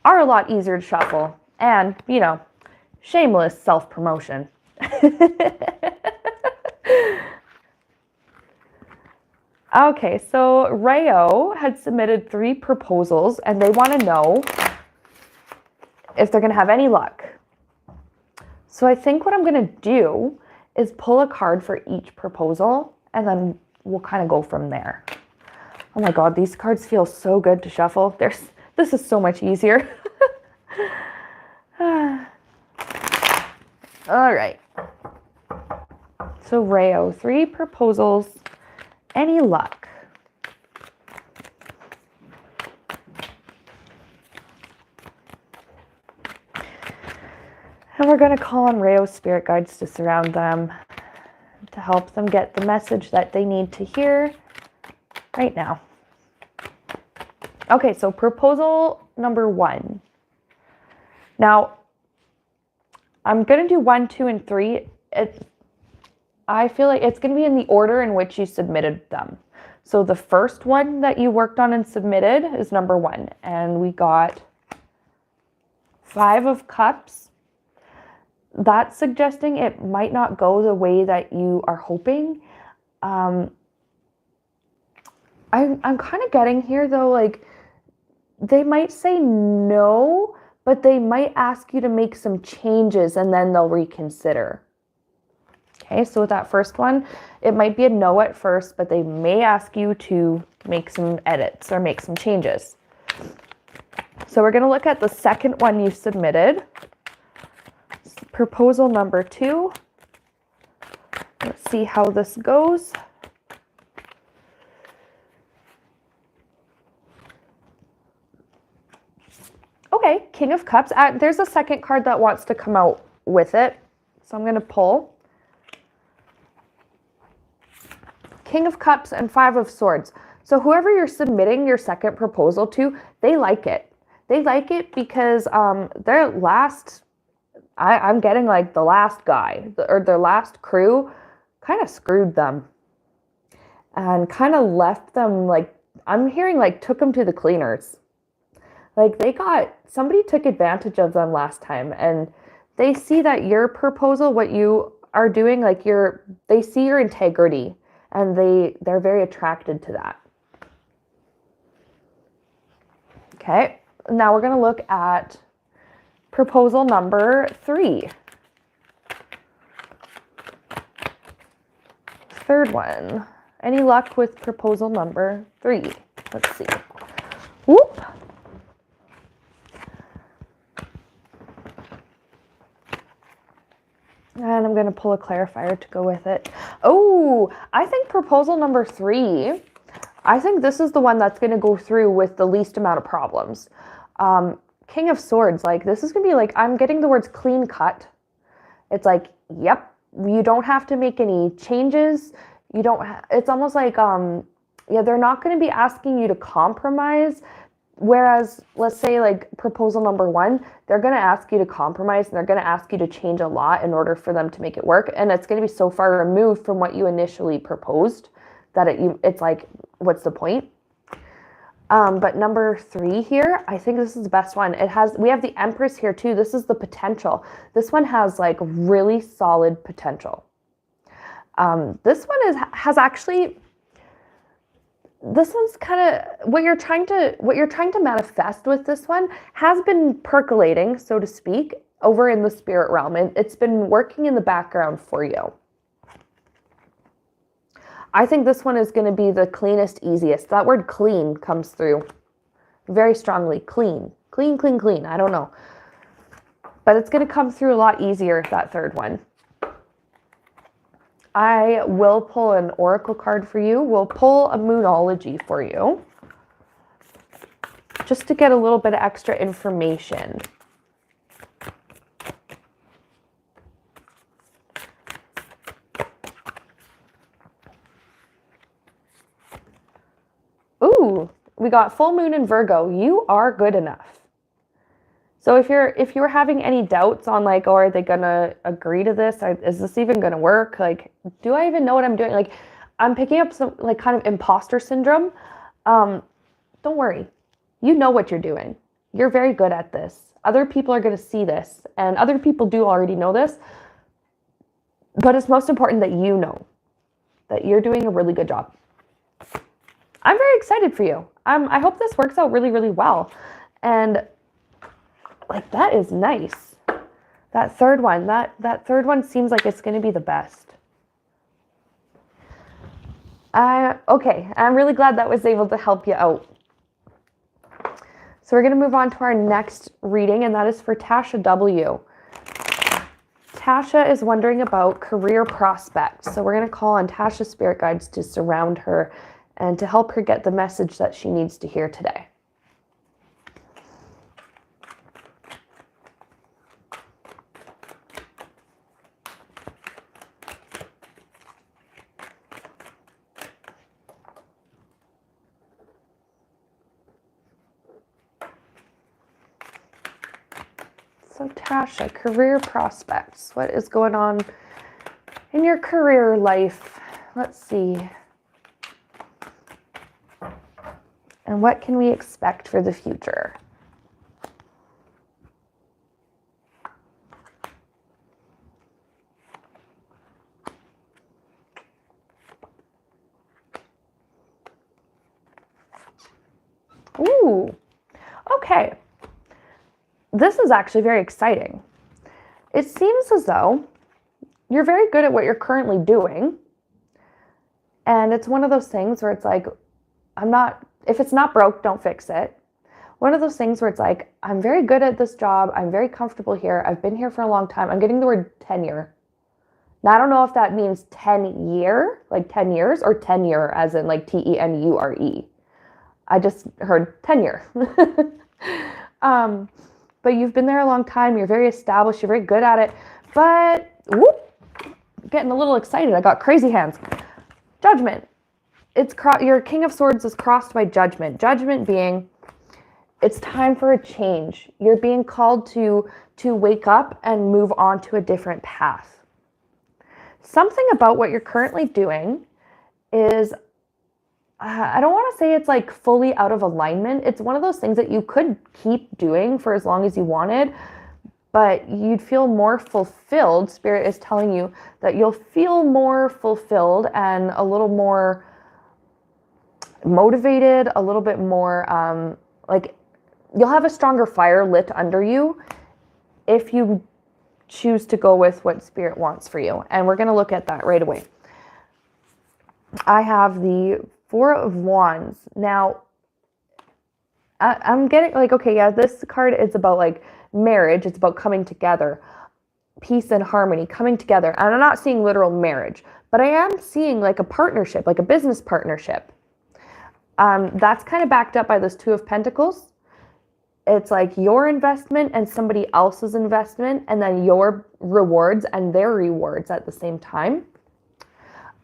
are a lot easier to shuffle. And, you know, shameless self-promotion. Okay, so Rayo had submitted 3 proposals and they want to know if they're going to have any luck. So I think what I'm going to do is pull a card for each proposal and then we'll kind of go from there. Oh my God, these cards feel so good to shuffle. This is so much easier. All right. So Rayo, 3 proposals. Any luck? And we're going to call on Rayo's spirit guides to surround them, to help them get the message that they need to hear right now. Okay, so proposal number 1. Now, I'm going to do 1, 2, and 3. I feel like it's going to be in the order in which you submitted them. So the first one that you worked on and submitted is number 1. And we got 5 of Cups. That's suggesting it might not go the way that you are hoping. I'm kind of getting here though, like they might say no, but they might ask you to make some changes and then they'll reconsider. Okay, so with that first one, it might be a no at first, but they may ask you to make some edits or make some changes. So we're going to look at the second one you submitted. Proposal number 2. Let's see how this goes. Okay, King of Cups. There's a second card that wants to come out with it. So I'm going to pull. King of Cups and 5 of Swords. So whoever you're submitting your second proposal to, they like it. They like it because their last, I'm getting like the last guy or their last crew kind of screwed them and kind of left them like, I'm hearing like took them to the cleaners. Like somebody took advantage of them last time and they see that your proposal, what you are doing, like they see your integrity. And they're very attracted to that. Okay, now we're going to look at proposal number 3. Third one. Any luck with proposal number 3? Let's see. Whoop. And I'm going to pull a clarifier to go with it. Oh, I think proposal number 3, I think this is the one that's going to go through with the least amount of problems. King of Swords, like this is going to be like, I'm getting the words clean cut. It's like, yep, you don't have to make any changes. You don't, it's almost like, yeah, they're not going to be asking you to compromise. Whereas, let's say like proposal number 1, they're going to ask you to compromise and they're going to ask you to change a lot in order for them to make it work. And it's going to be so far removed from what you initially proposed that it's like, what's the point? But number 3 here, I think this is the best one. We have the Empress here too. This is the potential. This one has like really solid potential. This one has actually... This one's kind of what you're trying to manifest with this one has been percolating, so to speak, over in the spirit realm. It's been working in the background for you. I think this one is going to be the cleanest, easiest. That word clean comes through very strongly. Clean, clean, clean, clean. I don't know. But it's going to come through a lot easier, that third one. I will pull an oracle card for you. We'll pull a moonology for you. Just to get a little bit of extra information. Ooh, we got full moon in Virgo. You are good enough. So if you're having any doubts on like, oh, are they gonna agree to this? Is this even gonna work? Like, do I even know what I'm doing? Like, I'm picking up some like kind of imposter syndrome. Don't worry. You know what you're doing. You're very good at this. Other people are gonna see this, and other people do already know this. But it's most important that you know that you're doing a really good job. I'm very excited for you. I hope this works out really, really well. And like, that is nice. That third one seems like it's going to be the best. Okay, I'm really glad that was able to help you out. So we're going to move on to our next reading, and that is for Tasha W. Tasha is wondering about career prospects. So we're going to call on Tasha's spirit guides to surround her and to help her get the message that she needs to hear today. So Tasha, career prospects. What is going on in your career life? Let's see. And what can we expect for the future? Ooh, okay. This is actually very exciting. It seems as though you're very good at what you're currently doing. And it's one of those things where it's like, if it's not broke, don't fix it. One of those things where it's like, I'm very good at this job. I'm very comfortable here. I've been here for a long time. I'm getting the word tenure. Now, I don't know if that means 10 year, like 10 years, or tenure as in like TENURE. I just heard tenure. But you've been there a long time. You're very established. You're very good at it. But, whoop, getting a little excited. I got crazy hands. Judgment. Your King of Swords is crossed by judgment. Judgment being, it's time for a change. You're being called to wake up and move on to a different path. Something about what you're currently doing is, I don't want to say it's like fully out of alignment. It's one of those things that you could keep doing for as long as you wanted, but you'd feel more fulfilled. Spirit is telling you that you'll feel more fulfilled and a little more motivated, a little bit more like you'll have a stronger fire lit under you if you choose to go with what Spirit wants for you. And we're going to look at that right away. I have the Four of Wands. Now, I'm getting like, okay, yeah, this card is about like marriage. It's about coming together, peace and harmony, coming together. And I'm not seeing literal marriage, but I am seeing like a partnership, like a business partnership. That's kind of backed up by this Two of Pentacles. It's like your investment and somebody else's investment, and then your rewards and their rewards at the same time.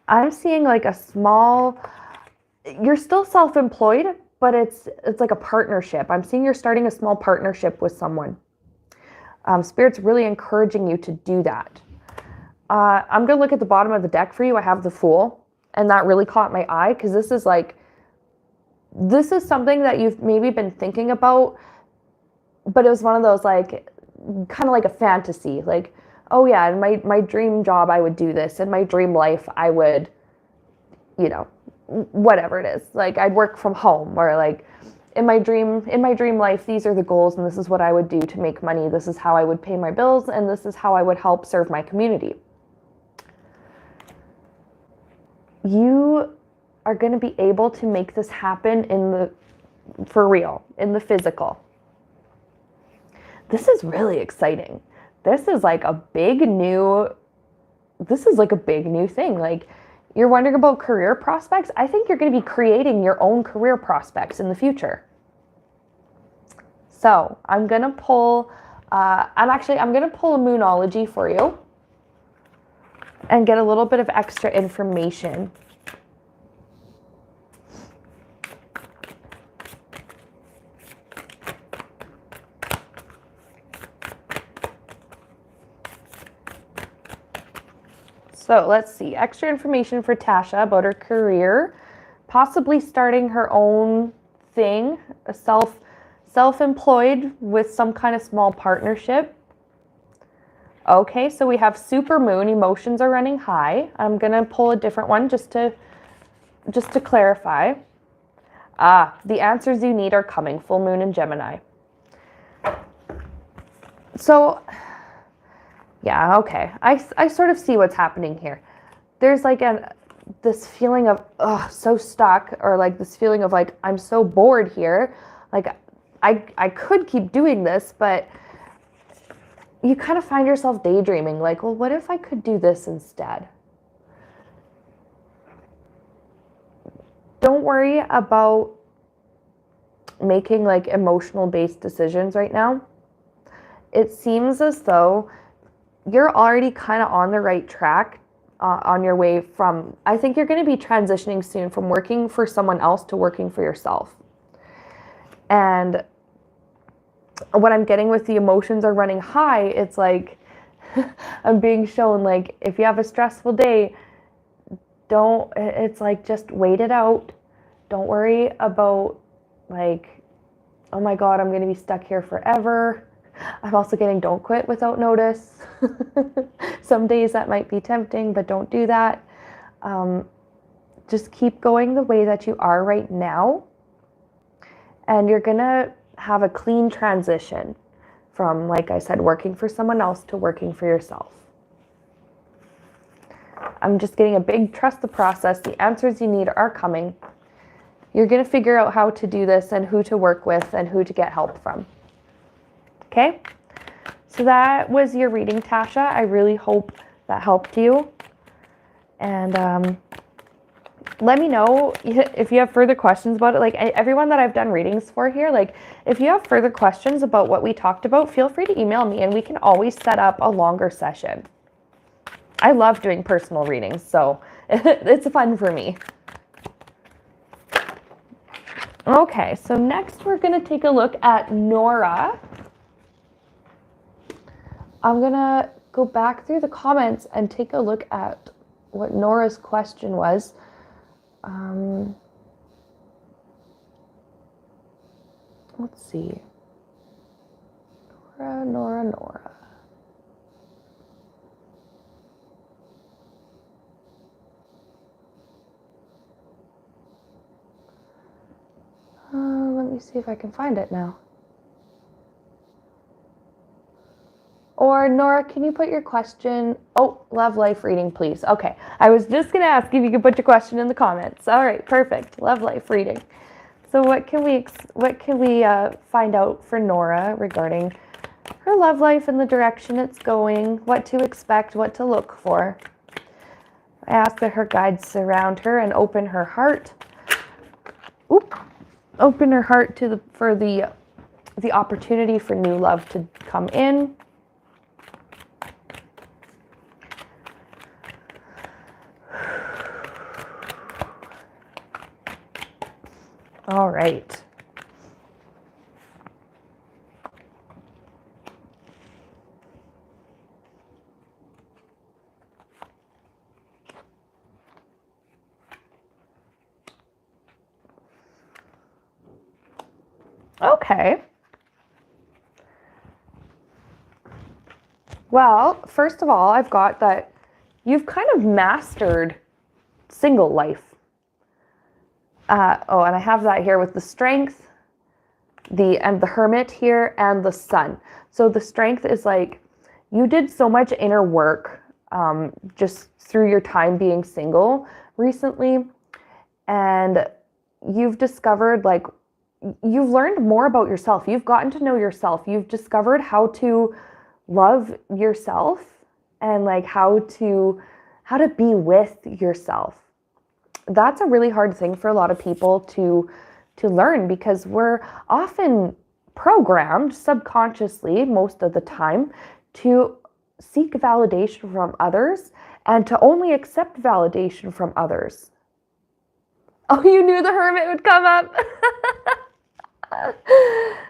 I'm seeing like a small, you're still self-employed, but it's like a partnership. I'm seeing you're starting a small partnership with someone. Spirit's really encouraging you to do that. I'm going to look at the bottom of the deck for you. I have the Fool, and that really caught my eye because this is something that you've maybe been thinking about, but it was one of those like, kind of like a fantasy. Like, oh yeah, in my dream job, I would do this. In my dream life, I would, whatever it is. Like, I'd work from home, or like in my dream life, these are the goals, and this is what I would do to make money. This is how I would pay my bills, and this is how I would help serve my community. You are going to be able to make this happen for real, in the physical. This is really exciting. This is like a big new thing. Like, you're wondering about career prospects. I think you're going to be creating your own career prospects in the future. So I'm going to pull, I'm going to pull a Moonology for you and get a little bit of extra information. So let's see. Extra information for Tasha about her career, possibly starting her own thing, a self-employed with some kind of small partnership. Okay, so we have super moon, emotions are running high. I'm going to pull a different one just to clarify. The answers you need are coming, full moon in Gemini. So, yeah, okay. I sort of see what's happening here. There's like this feeling of, so stuck, or like this feeling of like, I'm so bored here. Like, I could keep doing this, but you kind of find yourself daydreaming, like, well, what if I could do this instead? Don't worry about making like emotional based decisions right now. It seems as though you're already kind of on the right track, on your way from, I think you're going to be transitioning soon from working for someone else to working for yourself. And what I'm getting with the emotions are running high, it's like I'm being shown like, if you have a stressful day, it's like, just wait it out. Don't worry about like, oh my God, I'm going to be stuck here forever. I'm also getting don't quit without notice. Some days that might be tempting, but don't do that. Just keep going the way that you are right now. And you're going to have a clean transition from, like I said, working for someone else to working for yourself. I'm just getting a big trust the process. The answers you need are coming. You're going to figure out how to do this and who to work with and who to get help from. Okay? So that was your reading, Tasha. I really hope that helped you. And let me know if you have further questions about it. Like, everyone that I've done readings for here, like, if you have further questions about what we talked about, feel free to email me and we can always set up a longer session. I love doing personal readings, so it's fun for me. Okay, so next we're going to take a look at Nora. I'm going to go back through the comments and take a look at what Nora's question was. Let's see. Nora. Let me see if I can find it now. Or Nora, can you put your question? Oh, love life reading, please. Okay, I was just gonna ask if you could put your question in the comments. All right, perfect. Love life reading. So what can we find out for Nora regarding her love life and the direction it's going? What to expect? What to look for? I ask that her guides surround her and open her heart. Open her heart for the opportunity for new love to come in. All right. Okay. Well, first of all, I've got that you've kind of mastered single life. And I have that here with the strength, the hermit here, and the sun. So the strength is like, you did so much inner work just through your time being single recently. And you've discovered, like, you've learned more about yourself. You've gotten to know yourself. You've discovered how to love yourself and like how to be with yourself. That's a really hard thing for a lot of people to learn, because we're often programmed subconsciously most of the time to seek validation from others and to only accept validation from others. Oh, you knew the hermit would come up.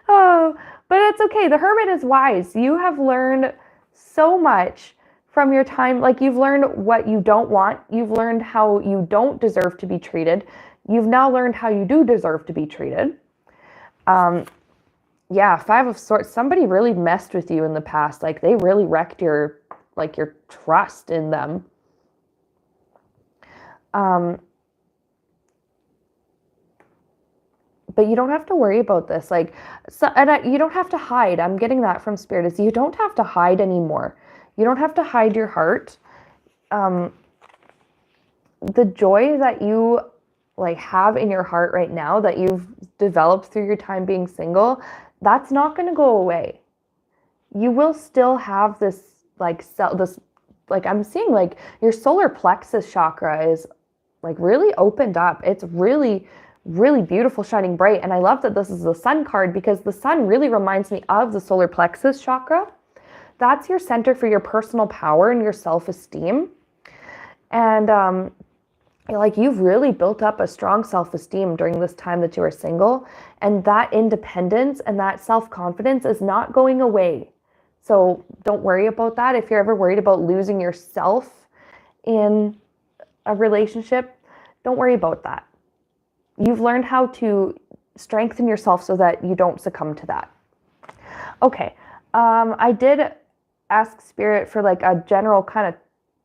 Oh, but it's okay. The hermit is wise. You have learned so much from your time. Like, you've learned what you don't want. You've learned how you don't deserve to be treated. You've now learned how you do deserve to be treated. Yeah, Five of Swords. Somebody really messed with you in the past. Like, they really wrecked your trust in them. But you don't have to worry about this. Like, you don't have to hide. I'm getting that from Spirit. Is you don't have to hide anymore. You don't have to hide your heart. The joy that you have in your heart right now, that you've developed through your time being single, that's not going to go away. You will still have this I'm seeing your solar plexus chakra is really opened up. It's really, really beautiful, shining bright. And I love that this is the sun card, because the sun really reminds me of the solar plexus chakra. That's your center for your personal power and your self-esteem. And you've really built up a strong self-esteem during this time that you are single. And that independence and that self-confidence is not going away. So don't worry about that. If you're ever worried about losing yourself in a relationship, don't worry about that. You've learned how to strengthen yourself so that you don't succumb to that. Okay. I did ask Spirit for a general kind of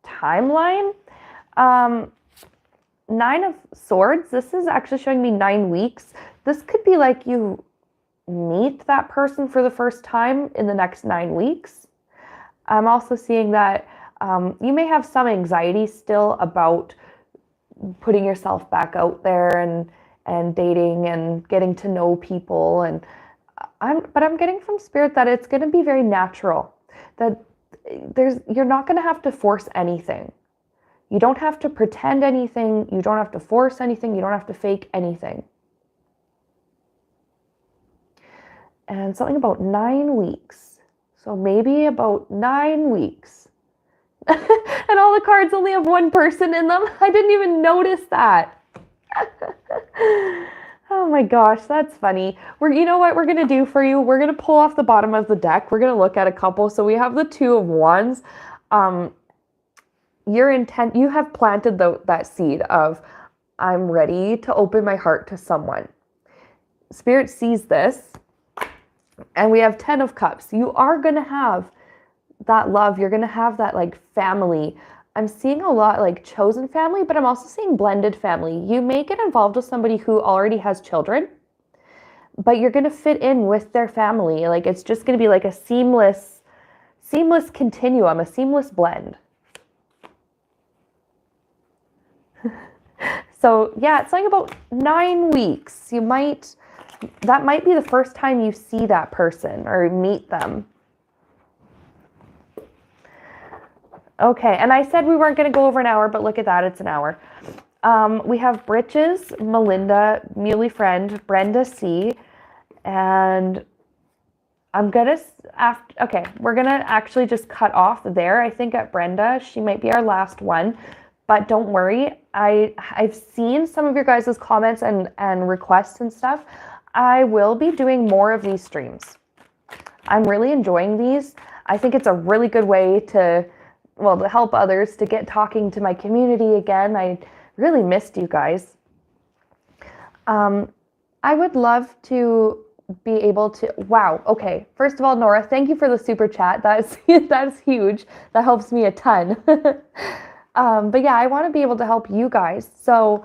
timeline. 9 of Swords. This is actually showing me 9 weeks. This could be you meet that person for the first time in the next 9 weeks. I'm also seeing that you may have some anxiety still about putting yourself back out there and dating and getting to know people. But I'm getting from Spirit that it's going to be very natural. That you're not going to have to force anything. You don't have to pretend anything. You don't have to force anything. You don't have to fake anything. And something about 9 weeks. So maybe about 9 weeks. And all the cards only have one person in them. I didn't even notice that. Oh my gosh, that's funny. You know what we're going to do for you? We're going to pull off the bottom of the deck. We're going to look at a couple. So we have the 2 of Wands. Your intent, you have planted that seed of, I'm ready to open my heart to someone. Spirit sees this. And we have 10 of Cups. You are going to have that love. You're going to have that family. I'm seeing a lot chosen family, but I'm also seeing blended family. You may get involved with somebody who already has children, but you're going to fit in with their family. It's just going to be a seamless continuum, a seamless blend. So yeah, it's about 9 weeks. That might be the first time you see that person or meet them. Okay, and I said we weren't going to go over an hour, but look at that, it's an hour. We have Britches, Melinda, Mully Friend, Brenda C, and we're going to actually just cut off there, I think, at Brenda. She might be our last one, but don't worry. I've seen some of your guys' comments and requests and stuff. I will be doing more of these streams. I'm really enjoying these. I think it's a really good way to help others, to get talking to my community again. I really missed you guys. I would love to be able to, wow, okay. First of all, Nora, thank you for the super chat. That's huge. That helps me a ton. But yeah, I want to be able to help you guys. So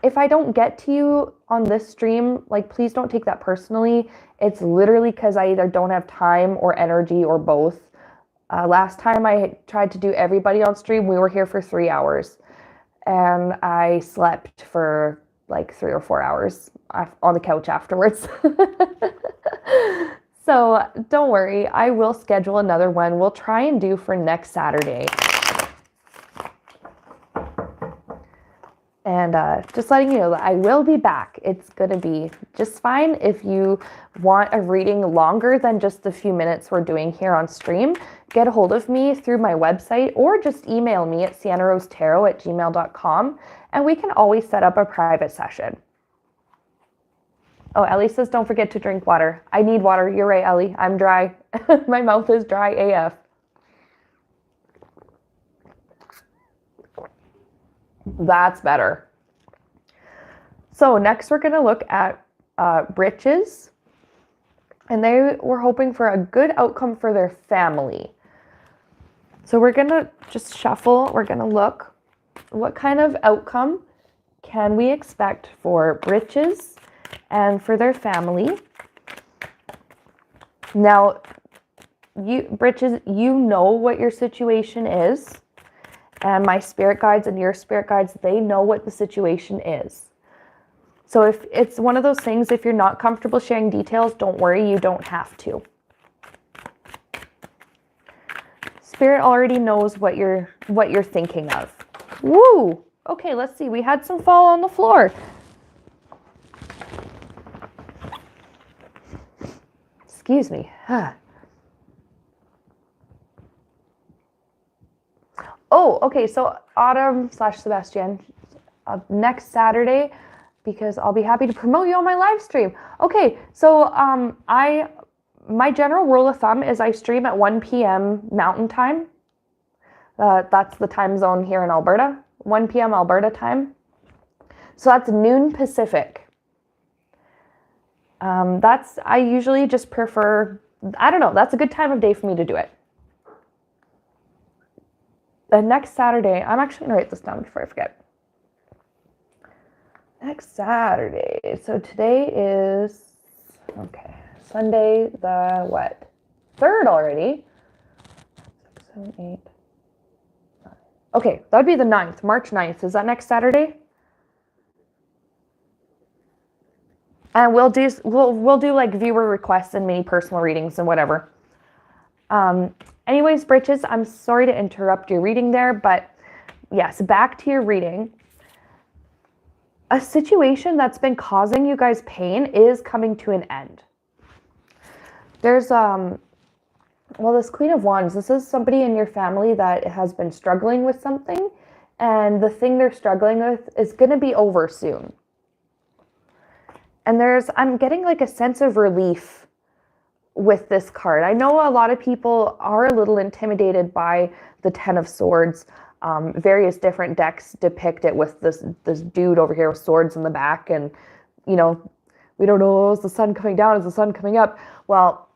if I don't get to you on this stream, please don't take that personally. It's literally because I either don't have time or energy or both. Last time I tried to do everybody on stream, we were here for 3 hours. And I slept for 3 or 4 hours on the couch afterwards. So don't worry, I will schedule another one. We'll try and do for next Saturday. And just letting you know that I will be back. It's going to be just fine. If you want a reading longer than just the few minutes we're doing here on stream, get a hold of me through my website or just email me at siennarosetarot@gmail.com, and we can always set up a private session. Oh, Ellie says, don't forget to drink water. I need water. You're right, Ellie. I'm dry. My mouth is dry AF. That's better. So next we're going to look at Britches. And they were hoping for a good outcome for their family. So we're going to just shuffle. We're going to look what kind of outcome can we expect for Britches and for their family. Now, Britches, you know what your situation is. And my spirit guides and your spirit guides, they know what the situation is. So if it's one of those things, if you're not comfortable sharing details, don't worry, you don't have to. Spirit already knows what you're thinking of. Woo! Okay, let's see. We had some fall on the floor. Excuse me. Oh, okay. So Autumn/Sebastian, next Saturday, because I'll be happy to promote you on my live stream. Okay, so my general rule of thumb is I stream at 1 p.m. Mountain Time. That's the time zone here in Alberta. 1 p.m. Alberta time. So that's noon Pacific. I usually just prefer, I don't know, that's a good time of day for me to do it. The next Saturday, I'm actually going to write this down before I forget. Next Saturday, so today is, okay, Sunday the what? 3rd already. 6, 7, 8, 9. Okay, that would be the 9th, March 9th. Is that next Saturday? And we'll do like viewer requests and mini personal readings and whatever. Anyways, Britches, I'm sorry to interrupt your reading there, but yes, back to your reading. A situation that's been causing you guys pain is coming to an end. There's, well, this Queen of Wands, this is somebody in your family that has been struggling with something, and the thing they're struggling with is going to be over soon. And I'm getting like a sense of relief with this card. I know a lot of people are a little intimidated by the 10 of Swords. Various different decks depict it with this dude over here with swords in the back, and you know, we don't know, is the sun coming down, is the sun coming up? Well,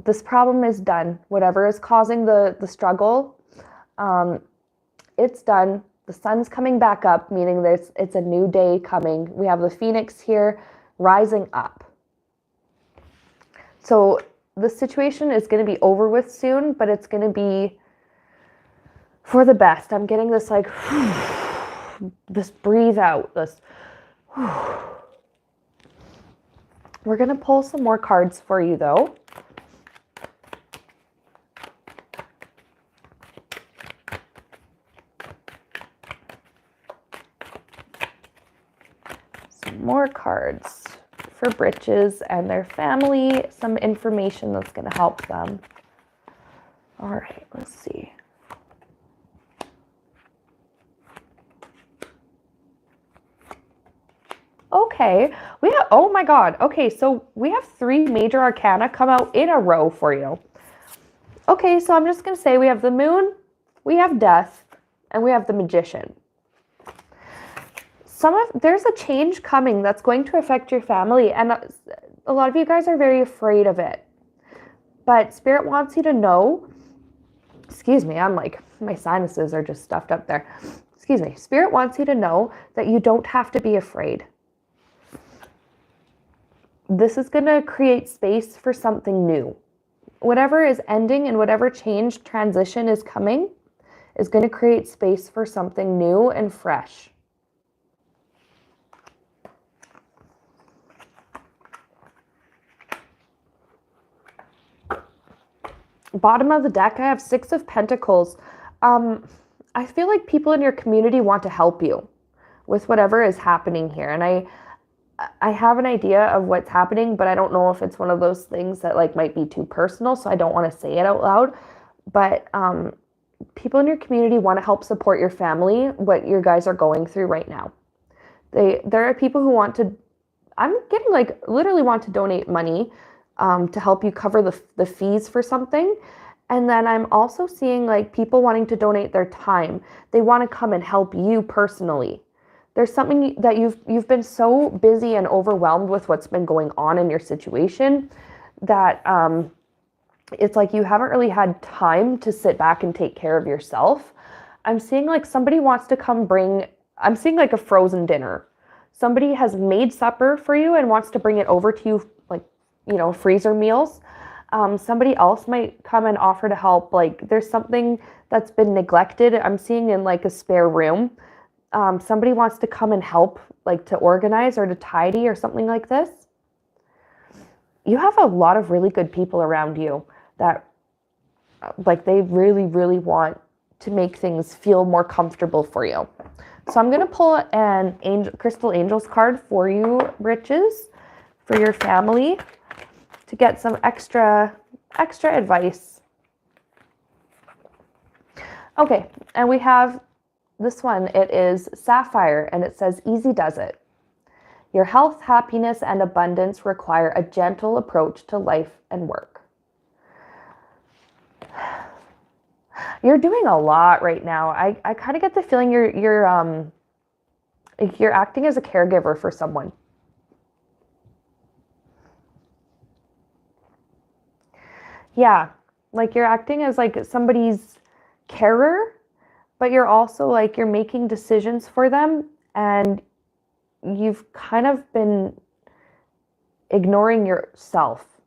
this problem is done. Whatever is causing the struggle, it's done. The sun's coming back up, meaning it's a new day coming. We have the Phoenix here rising up. So the situation is going to be over with soon, but it's going to be for the best. I'm getting this like, this breathe out, this. We're going to pull some more cards for you though. Some more cards for Britches and their family, some information that's going to help them. All right, let's see. Okay, oh my God. Okay, so we have 3 major arcana come out in a row for you. Okay, so I'm just going to say we have the Moon, we have Death, and we have the Magician. There's a change coming that's going to affect your family, and a lot of you guys are very afraid of it. But Spirit wants you to know, excuse me, I'm like, my sinuses are just stuffed up there. Excuse me. Spirit wants you to know that you don't have to be afraid. This is going to create space for something new. Whatever is ending and whatever change, transition is coming is going to create space for something new and fresh. Bottom of the deck, I have 6 of Pentacles. I feel like people in your community want to help you with whatever is happening here. And I have an idea of what's happening, but I don't know if it's one of those things that like might be too personal, so I don't want to say it out loud. But people in your community want to help support your family, what you guys are going through right now. There are people who want to, I'm getting like literally want to donate money to help you cover the fees for something. And then I'm also seeing like people wanting to donate their time. They want to come and help you personally. There's something that you've been so busy and overwhelmed with what's been going on in your situation that it's like you haven't really had time to sit back and take care of yourself. I'm seeing like somebody wants to come I'm seeing like a frozen dinner. Somebody has made supper for you and wants to bring it over to you, like, freezer meals. Somebody else might come and offer to help. Like there's something that's been neglected. I'm seeing in like a spare room. Somebody wants to come and help, like to organize or to tidy or something like this. You have a lot of really good people around you that like they really, really want to make things feel more comfortable for you. So I'm going to pull an Crystal Angels card for you, Britches, for your family to get some extra advice. Okay, and we have this one. It is Sapphire, and it says, easy does it. Your health, happiness, and abundance require a gentle approach to life and work. You're doing a lot right now. I kind of get the feeling you're acting as a caregiver for someone. Yeah, like you're acting as like somebody's carer, but you're also like you're making decisions for them, and you've kind of been ignoring yourself.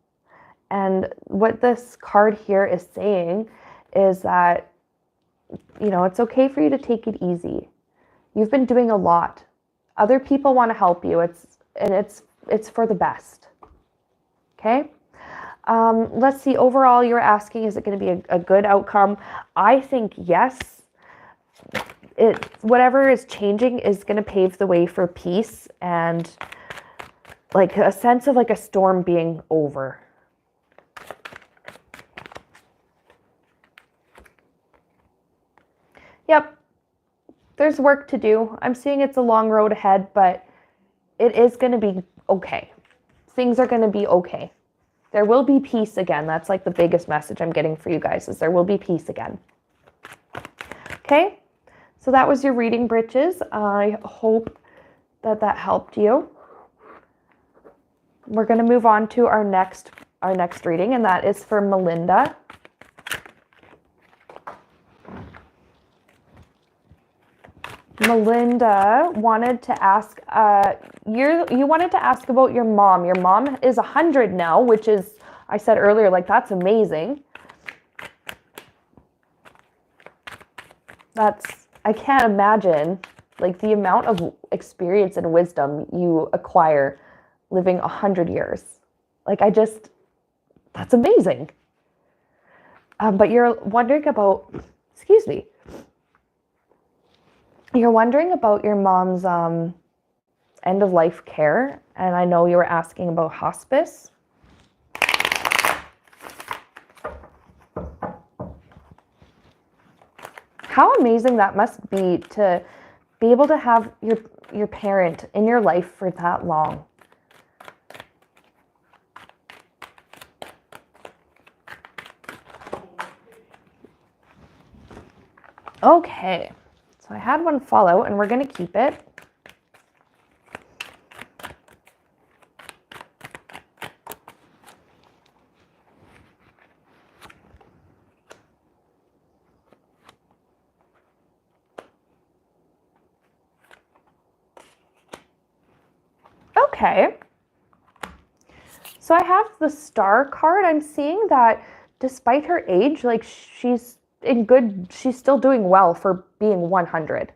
And what this card here is saying is that, it's okay for you to take it easy. You've been doing a lot. Other people want to help you. It's for the best. Okay? Let's see. Overall, you're asking, is it going to be a good outcome? I think yes. Whatever is changing is going to pave the way for peace and like a sense of like a storm being over. Yep, there's work to do. I'm seeing it's a long road ahead, but it is going to be okay. Things are going to be okay. There will be peace again. That's like the biggest message I'm getting for you guys, is there will be peace again. Okay, so that was your reading, Britches. I hope that helped you. We're going to move on to our next reading, and that is for Melinda. Melinda wanted to ask, you wanted to ask about your mom. Your mom is 100 now, which is, I said earlier, like that's amazing. I can't imagine like the amount of experience and wisdom you acquire living 100 years. Like that's amazing. But you're wondering about, you're wondering about your mom's end of life care, and I know you were asking about hospice. How amazing that must be to be able to have your parent in your life for that long. Okay. So I had one fall out, and we're going to keep it. Okay. So I have the Star card. I'm seeing that despite her age, like she's still doing well for being 100.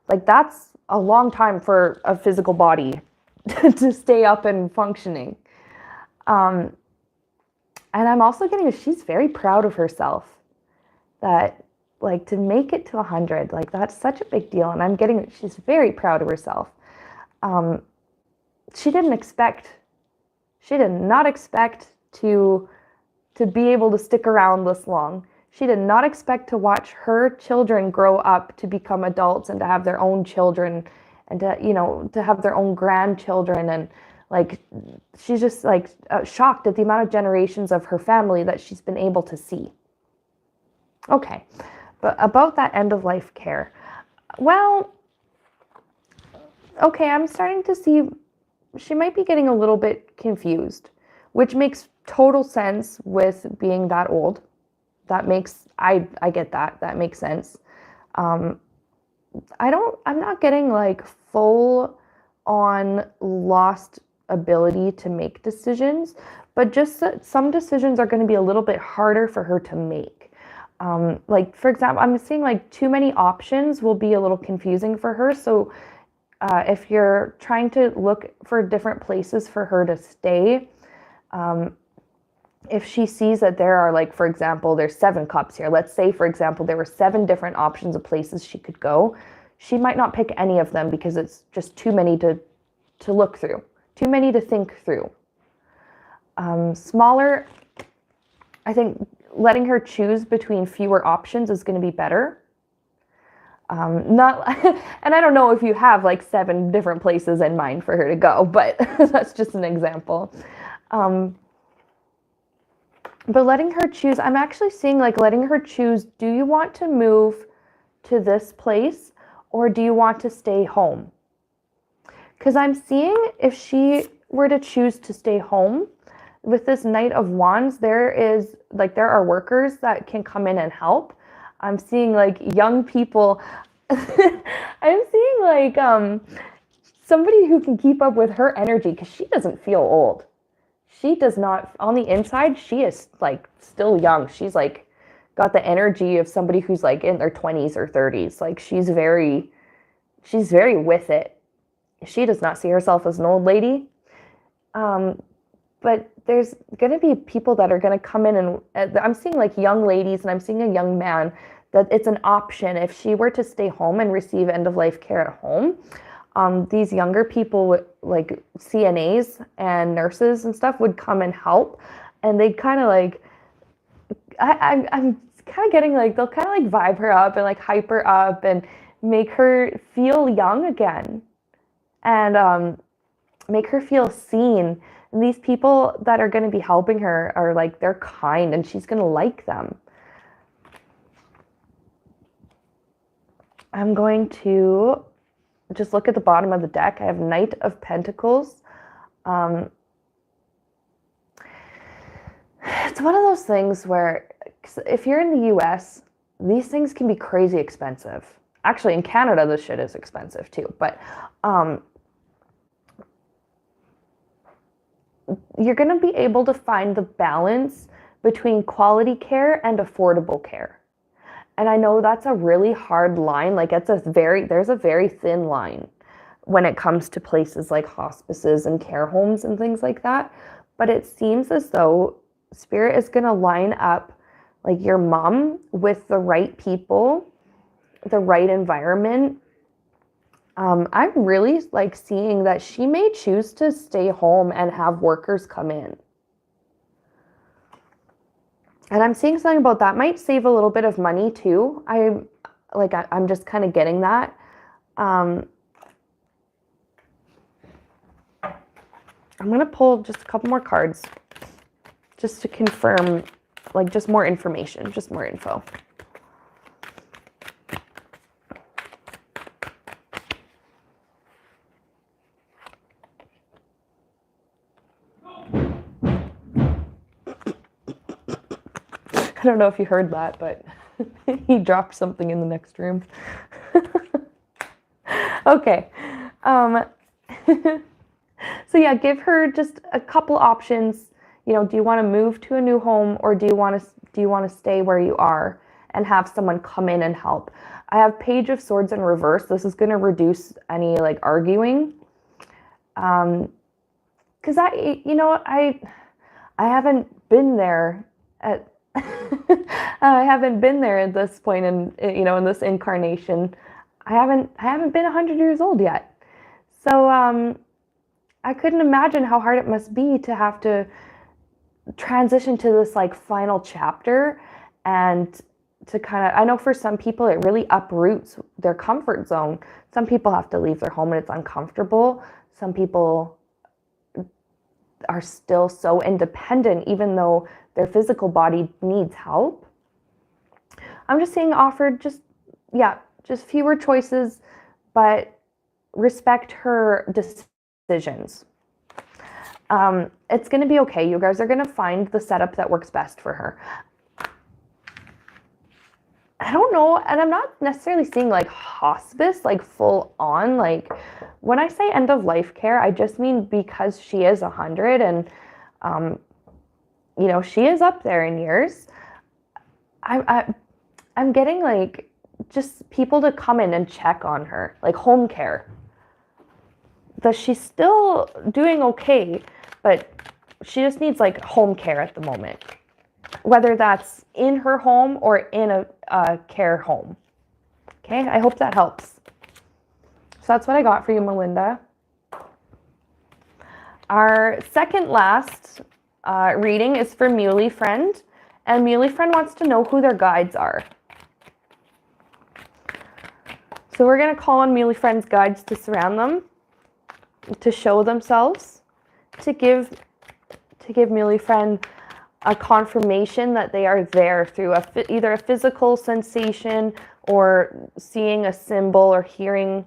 Like that's a long time for a physical body to stay up and functioning. And I'm also getting she's very proud of herself, that like to make it to 100, like that's such a big deal. And I'm getting she's very proud of herself. She did not expect to be able to stick around this long. She did not expect to watch her children grow up to become adults and to have their own children and to have their own grandchildren. And like, she's just like shocked at the amount of generations of her family that she's been able to see. Okay, but about that end of life care, well, okay, I'm starting to see she might be getting a little bit confused, which makes total sense with being that old. That makes, I get that. That makes sense. I'm not getting like full on lost ability to make decisions, but just that some decisions are going to be a little bit harder for her to make. Like, for example, I'm seeing like too many options will be a little confusing for her. So if you're trying to look for different places for her to stay, if she sees that there are, like, for example, there's 7 cups here. Let's say, for example, there were 7 different options of places she could go. She might not pick any of them because it's just too many to look through, too many to think through. Smaller, I think letting her choose between fewer options is going to be better. Not, and I don't know if you have like 7 different places in mind for her to go, but that's just an example. But letting her choose, I'm actually seeing like letting her choose, do you want to move to this place or do you want to stay home? Because I'm seeing if she were to choose to stay home, with this Knight of Wands, there are workers that can come in and help. I'm seeing like young people. I'm seeing like somebody who can keep up with her energy because she doesn't feel old. She does not, on the inside, she is like still young. She's like got the energy of somebody who's like in their 20s or 30s. Like she's very with it. She does not see herself as an old lady. But there's going to be people that are going to come in and I'm seeing like young ladies and I'm seeing a young man that it's an option if she were to stay home and receive end of life care at home. These younger people, like CNAs and nurses and stuff, would come and help, and they kind of like, I'm kind of getting like they'll kind of like vibe her up and like hype her up and make her feel young again, and make her feel seen. And these people that are going to be helping her are like they're kind, and she's going to like them. I'm going to just look at the bottom of the deck. I have Knight of Pentacles. It's one of those things where if you're in the US, these things can be crazy expensive. Actually, in Canada, this shit is expensive too. But you're going to be able to find the balance between quality care and affordable care. And I know that's a really hard line. Like there's a very thin line when it comes to places like hospices and care homes and things like that. But it seems as though Spirit is going to line up like your mom with the right people, the right environment. I'm really like seeing that she may choose to stay home and have workers come in. And I'm seeing something about that might save a little bit of money too. I'm just kind of getting that. I'm going to pull just a couple more cards just to confirm, like just more information, just more info. I don't know if you heard that, but he dropped something in the next room. Okay. So yeah, give her just a couple options. You know, do you want to move to a new home or do you want to stay where you are and have someone come in and help? I have Page of Swords in reverse. This is going to reduce any like arguing. Because I haven't been there at I haven't been there at this point in this incarnation. I haven't been 100 years old yet. So I couldn't imagine how hard it must be to have to transition to this like final chapter and to kind of, I know for some people it really uproots their comfort zone. Some people have to leave their home and it's uncomfortable. Some people are still so independent even though their physical body needs help. I'm just saying offered just fewer choices, but respect her decisions. It's going to be okay. You guys are going to find the setup that works best for her. I don't know, and I'm not necessarily seeing like hospice, like full on. Like when I say end of life care, I just mean because she is 100 and, you know, she is up there in years. I'm getting like just people to come in and check on her, like home care. That she's still doing okay, but she just needs like home care at the moment. Whether that's in her home or in a care home. Okay, I hope that helps. So that's what I got for you, Melinda. Our second last reading is for Mully Friend. And Mully Friend wants to know who their guides are. So we're going to call on Mully Friend's guides to surround them, to show themselves, to give Mully Friend a confirmation that they are there through either a physical sensation or seeing a symbol or hearing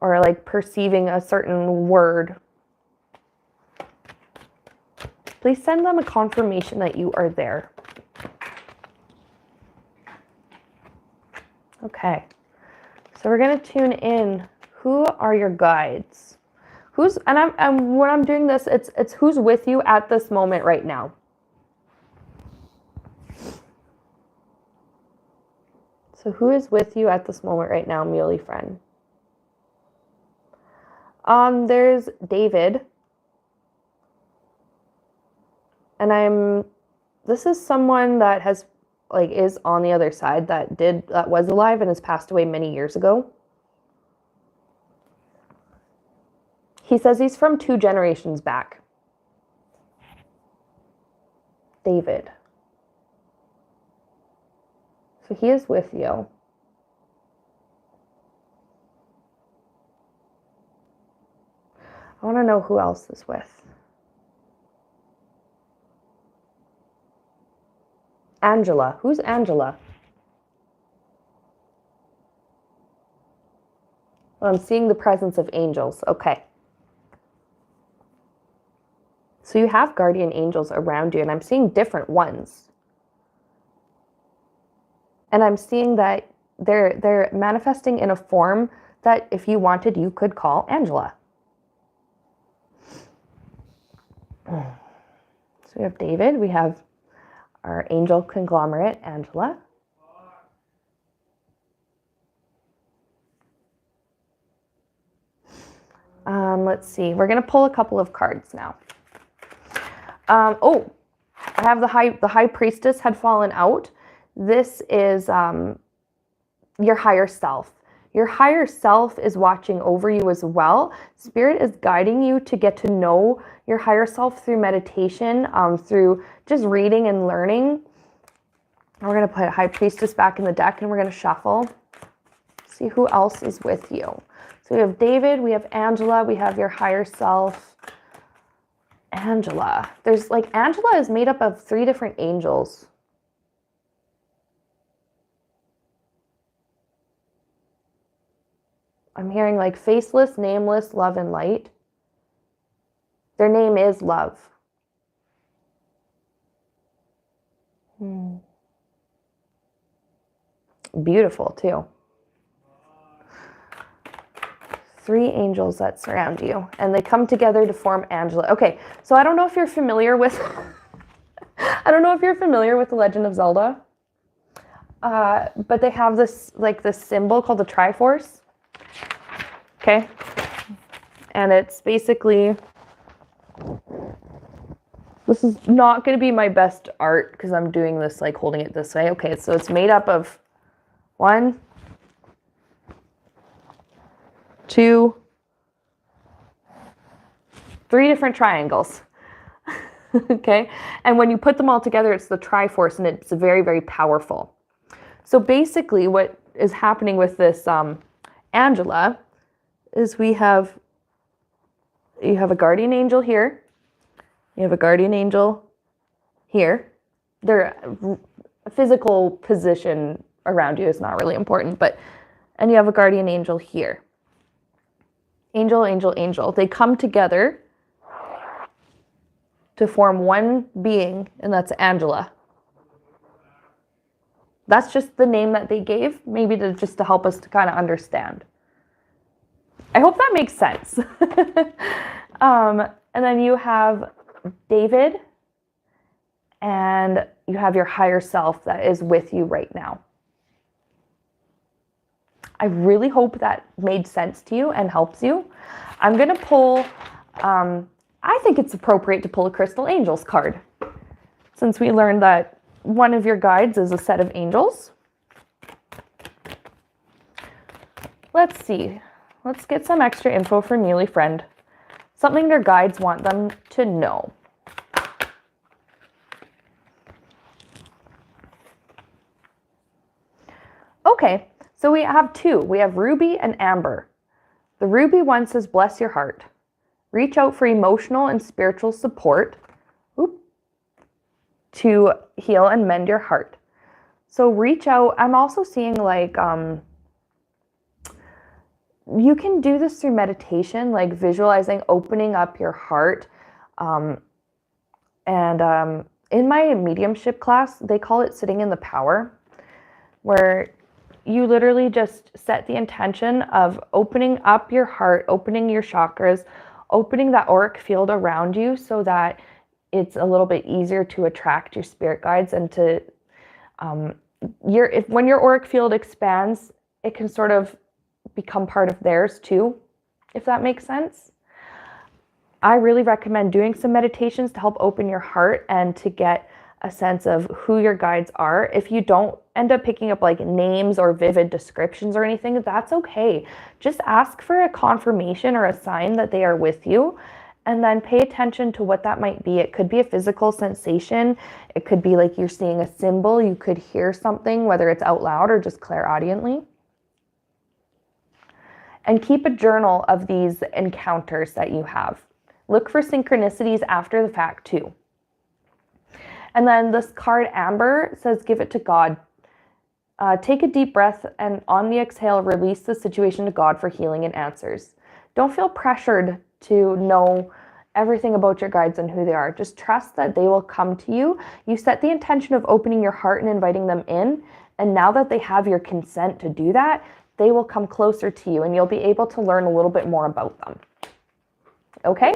or like perceiving a certain word. Please send them a confirmation that you are there. Okay, so we're going to tune in. Who are your guides? When I'm doing this, it's who's with you at this moment right now. So who is with you at this moment right now, Mully Friend? There's David. And this is someone that has, like, is on the other side that was alive and has passed away many years ago. He says he's from 2 generations back. David. So he is with you. I want to know who else is with. Angela. Who's Angela? Well, I'm seeing the presence of angels. Okay. So you have guardian angels around you, and I'm seeing different ones. And I'm seeing that they're manifesting in a form that if you wanted, you could call Angela. So we have David. We have our angel conglomerate, Angela. Let's see. We're going to pull a couple of cards now. I have the high priestess had fallen out. This is your higher self. Your higher self is watching over you as well. Spirit is guiding you to get to know your higher self through meditation, through just reading and learning. We're going to put high priestess back in the deck and we're going to shuffle. See who else is with you. So we have David, we have Angela, we have your higher self. Angela. Angela is made up of 3 different angels. I'm hearing like faceless, nameless, love, and light. Their name is love. Beautiful too. 3 angels that surround you, and they come together to form Angela. Okay, so I don't know if you're familiar with the Legend of Zelda, but they have this symbol called the Triforce. Okay, and it's basically, this is not going to be my best art because I'm doing this like holding it this way. Okay, so it's made up of 1, 2, 3 different triangles. Okay, and when you put them all together, it's the Triforce, and it's very, very powerful. So basically what is happening with this Angela is you have a guardian angel here, you have a guardian angel here. They're a physical position around you is not really important, but, and you have a guardian angel here. Angel, angel, angel. They come together to form one being, and that's Angela. That's just the name that they gave, maybe just to help us to kind of understand. I hope that makes sense. And then you have David, and you have your higher self that is with you right now. I really hope that made sense to you and helps you. I'm going to pull, I think it's appropriate to pull a Crystal Angels card, since we learned that one of your guides is a set of angels. Let's see. Let's get some extra info for Mully Friend. Something their guides want them to know. Okay, so we have two. We have Ruby and Amber. The Ruby one says, bless your heart. Reach out for emotional and spiritual support to heal and mend your heart. So reach out. I'm also seeing like, you can do this through meditation, like visualizing, opening up your heart. In my mediumship class, they call it sitting in the power, where you literally just set the intention of opening up your heart, opening your chakras, opening that auric field around you so that it's a little bit easier to attract your spirit guides and to, when your auric field expands, it can sort of become part of theirs too, if that makes sense. I really recommend doing some meditations to help open your heart and to get a sense of who your guides are. If you don't end up picking up like names or vivid descriptions or anything, that's okay. Just ask for a confirmation or a sign that they are with you, and then pay attention to what that might be. It could be a physical sensation. It could be like you're seeing a symbol. You could hear something, whether it's out loud or just clairaudiently. And keep a journal of these encounters that you have. Look for synchronicities after the fact too. And then this card, Amber, says, give it to God. Take a deep breath and on the exhale, release the situation to God for healing and answers. Don't feel pressured to know everything about your guides and who they are. Just trust that they will come to you. You set the intention of opening your heart and inviting them in. And now that they have your consent to do that, they will come closer to you and you'll be able to learn a little bit more about them. Okay?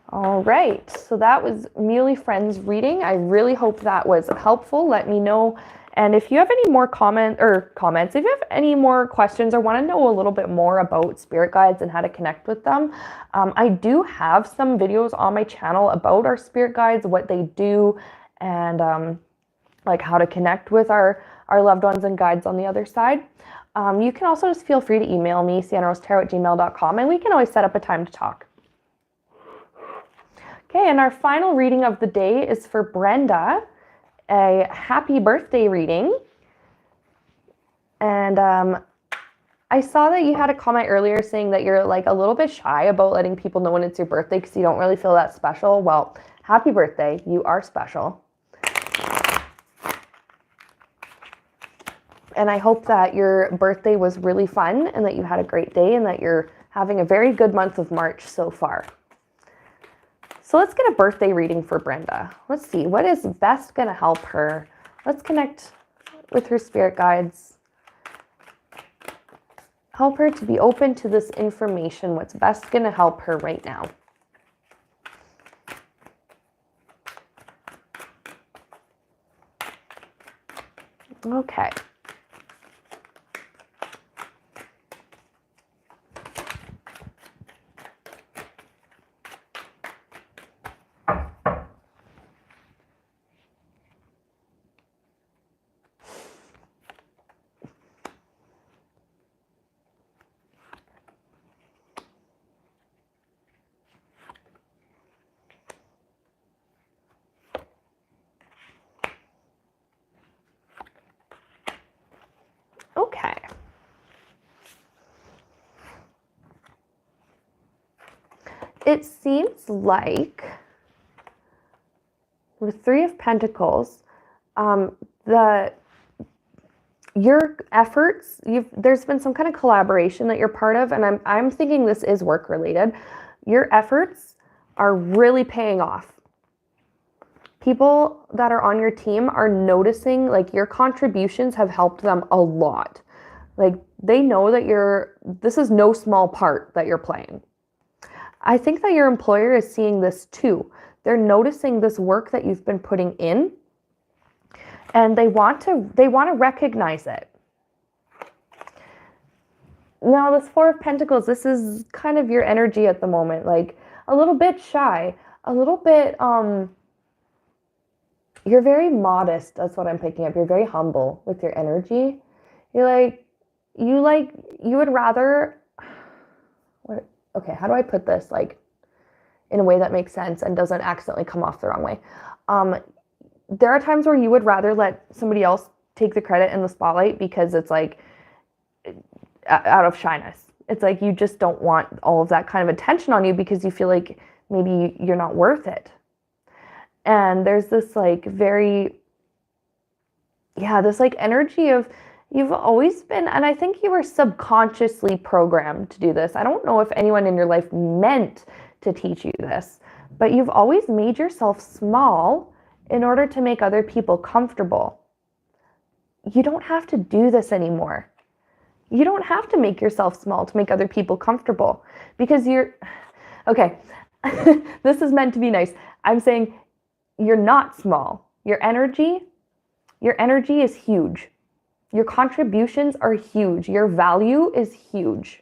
All right, so that was Mully Friend's reading. I really hope that was helpful. Let me know. And if you have any more comments, if you have any more questions or want to know a little bit more about spirit guides and how to connect with them, I do have some videos on my channel about our spirit guides, what they do, and like how to connect with our loved ones and guides on the other side. You can also just feel free to email me, siennarosetarot@gmail.com, and we can always set up a time to talk. Okay, and our final reading of the day is for Brenda, a happy birthday reading. And I saw that you had a comment earlier saying that you're like a little bit shy about letting people know when it's your birthday because you don't really feel that special. Well, happy birthday. You are special. And I hope that your birthday was really fun and that you had a great day and that you're having a very good month of March so far. So let's get a birthday reading for Brenda. Let's see, what is best going to help her? Let's connect with her spirit guides. Help her to be open to this information. What's best going to help her right now? Okay. Okay. It seems like with Three of Pentacles, the your efforts, there's been some kind of collaboration that you're part of, and I'm thinking this is work related. Your efforts are really paying off. People that are on your team are noticing, like, your contributions have helped them a lot. Like, they know that this is no small part that you're playing. I think that your employer is seeing this too. They're noticing this work that you've been putting in, and they want to recognize it. Now, this Four of Pentacles, this is kind of your energy at the moment, like a little bit shy, a little bit, you're very modest. That's what I'm picking up. You're very humble with your energy. You're you would rather, okay, how do I put this, like, in a way that makes sense and doesn't accidentally come off the wrong way? There are times where you would rather let somebody else take the credit in the spotlight because it's like out of shyness. It's like you just don't want all of that kind of attention on you because you feel like maybe you're not worth it. And there's this like this like energy of you've always been, and I think you were subconsciously programmed to do this. I don't know if anyone in your life meant to teach you this, but you've always made yourself small in order to make other people comfortable. You don't have to do this anymore. You don't have to make yourself small to make other people comfortable because okay, this is meant to be nice. I'm saying you're not small. Your energy is huge. Your contributions are huge. Your value is huge.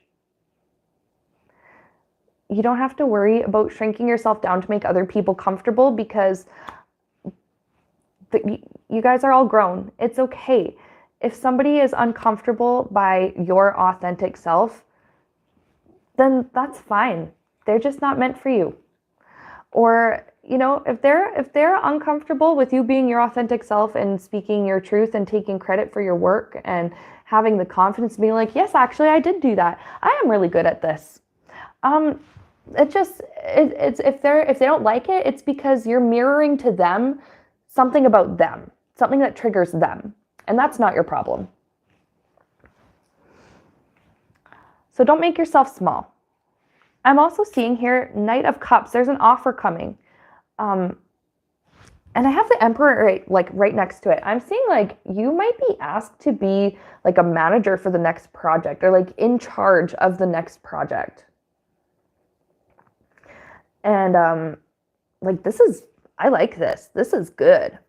You don't have to worry about shrinking yourself down to make other people comfortable because you guys are all grown. It's okay. If somebody is uncomfortable by your authentic self, then that's fine. They're just not meant for you. Or, if they're uncomfortable with you being your authentic self and speaking your truth and taking credit for your work and having the confidence to be like, yes, actually, I did do that. I am really good at this. It's if they don't like it, it's because you're mirroring to them something about them, something that triggers them. And that's not your problem. So don't make yourself small. I'm also seeing here, Knight of Cups. There's an offer coming. And I have the Emperor right next to it. I'm seeing like you might be asked to be like a manager for the next project or like in charge of the next project. And I like this. This is good.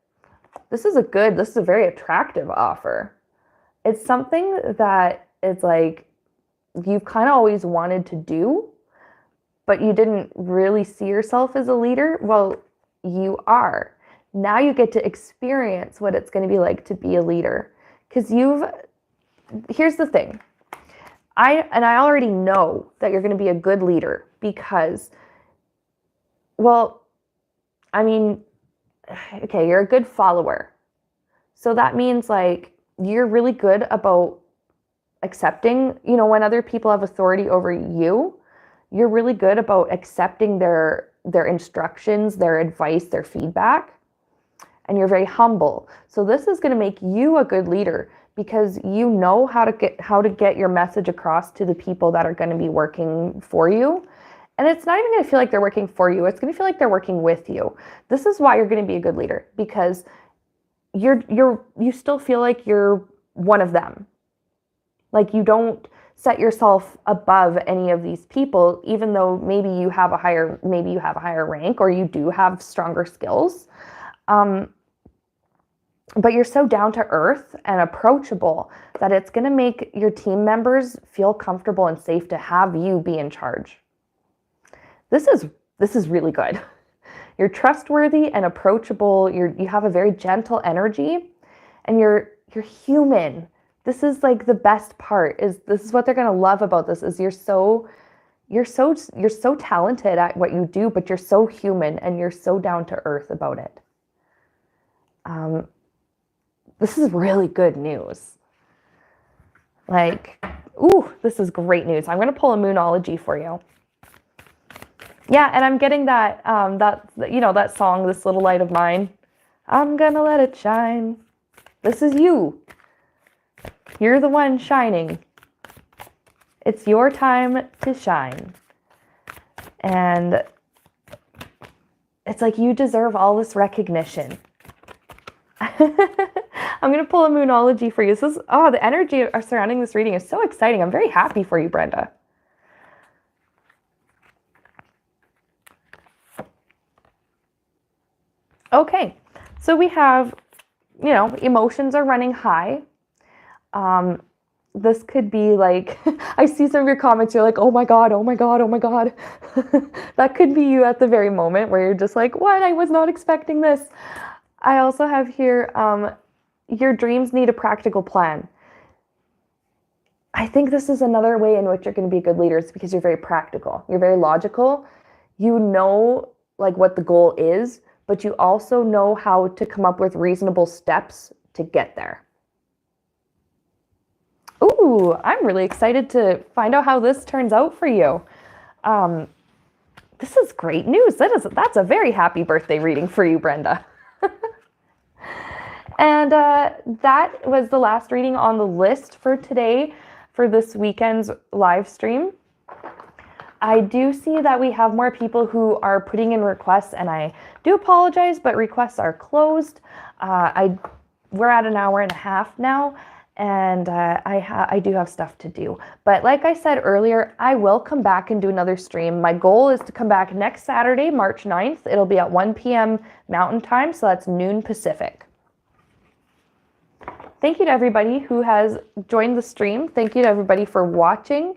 This is a very attractive offer. It's something that is like you've kind of always wanted to do, but you didn't really see yourself as a leader. Well, you are. Now you get to experience what it's going to be like to be a leader. Because here's the thing. I already know that you're going to be a good leader because, okay, you're a good follower. So that means like you're really good about accepting, when other people have authority over you, you're really good about accepting their instructions, their advice, their feedback, and you're very humble. So this is going to make you a good leader because you know how to get your message across to the people that are going to be working for you. And it's not even going to feel like they're working for you. It's going to feel like they're working with you. This is why you're going to be a good leader because you still feel like you're one of them. Like you don't set yourself above any of these people, even though maybe you have a higher rank or you do have stronger skills. But you're so down to earth and approachable that it's going to make your team members feel comfortable and safe to have you be in charge. This is really good. You're trustworthy and approachable. You have a very gentle energy and you're human. This is like the best part this is what they're going to love about this is you're so talented at what you do, but you're so human and you're so down to earth about it. This is really good news. This is great news. I'm going to pull a Moonology for you. Yeah, and I'm getting that that song, This Little Light of Mine. I'm gonna let it shine. This is you. You're the one shining. It's your time to shine. And it's like you deserve all this recognition. I'm going to pull a Moonology for you. This is, the energy surrounding this reading is so exciting. I'm very happy for you, Brenda. Okay, so we have, emotions are running high. This could be like, I see some of your comments, you're like, oh my God, oh my God, oh my God. That could be you at the very moment where you're just like, what? I was not expecting this. I also have here, your dreams need a practical plan. I think this is another way in which you're going to be a good leader is because you're very practical. You're very logical. You know, like what the goal is, but you also know how to come up with reasonable steps to get there. Ooh, I'm really excited to find out how this turns out for you. This is great news. That's a very happy birthday reading for you, Brenda. And that was the last reading on the list for today for this weekend's live stream. I do see that we have more people who are putting in requests, and I do apologize, but requests are closed. We're at an hour and a half now, and I do have stuff to do. But like I said earlier, I will come back and do another stream. My goal is to come back next Saturday, March 9th. It'll be at 1 p.m. Mountain Time, so that's noon Pacific. Thank you to everybody who has joined the stream. Thank you to everybody for watching.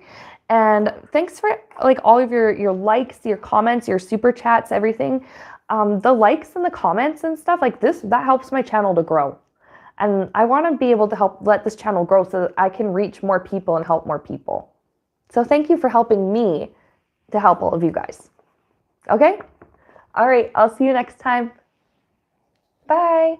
And thanks for all of your likes, your comments, your super chats, everything. The likes and the comments and stuff like this, that helps my channel to grow. And I want to be able to help let this channel grow so that I can reach more people and help more people. So thank you for helping me to help all of you guys. Okay? All right, I'll see you next time. Bye.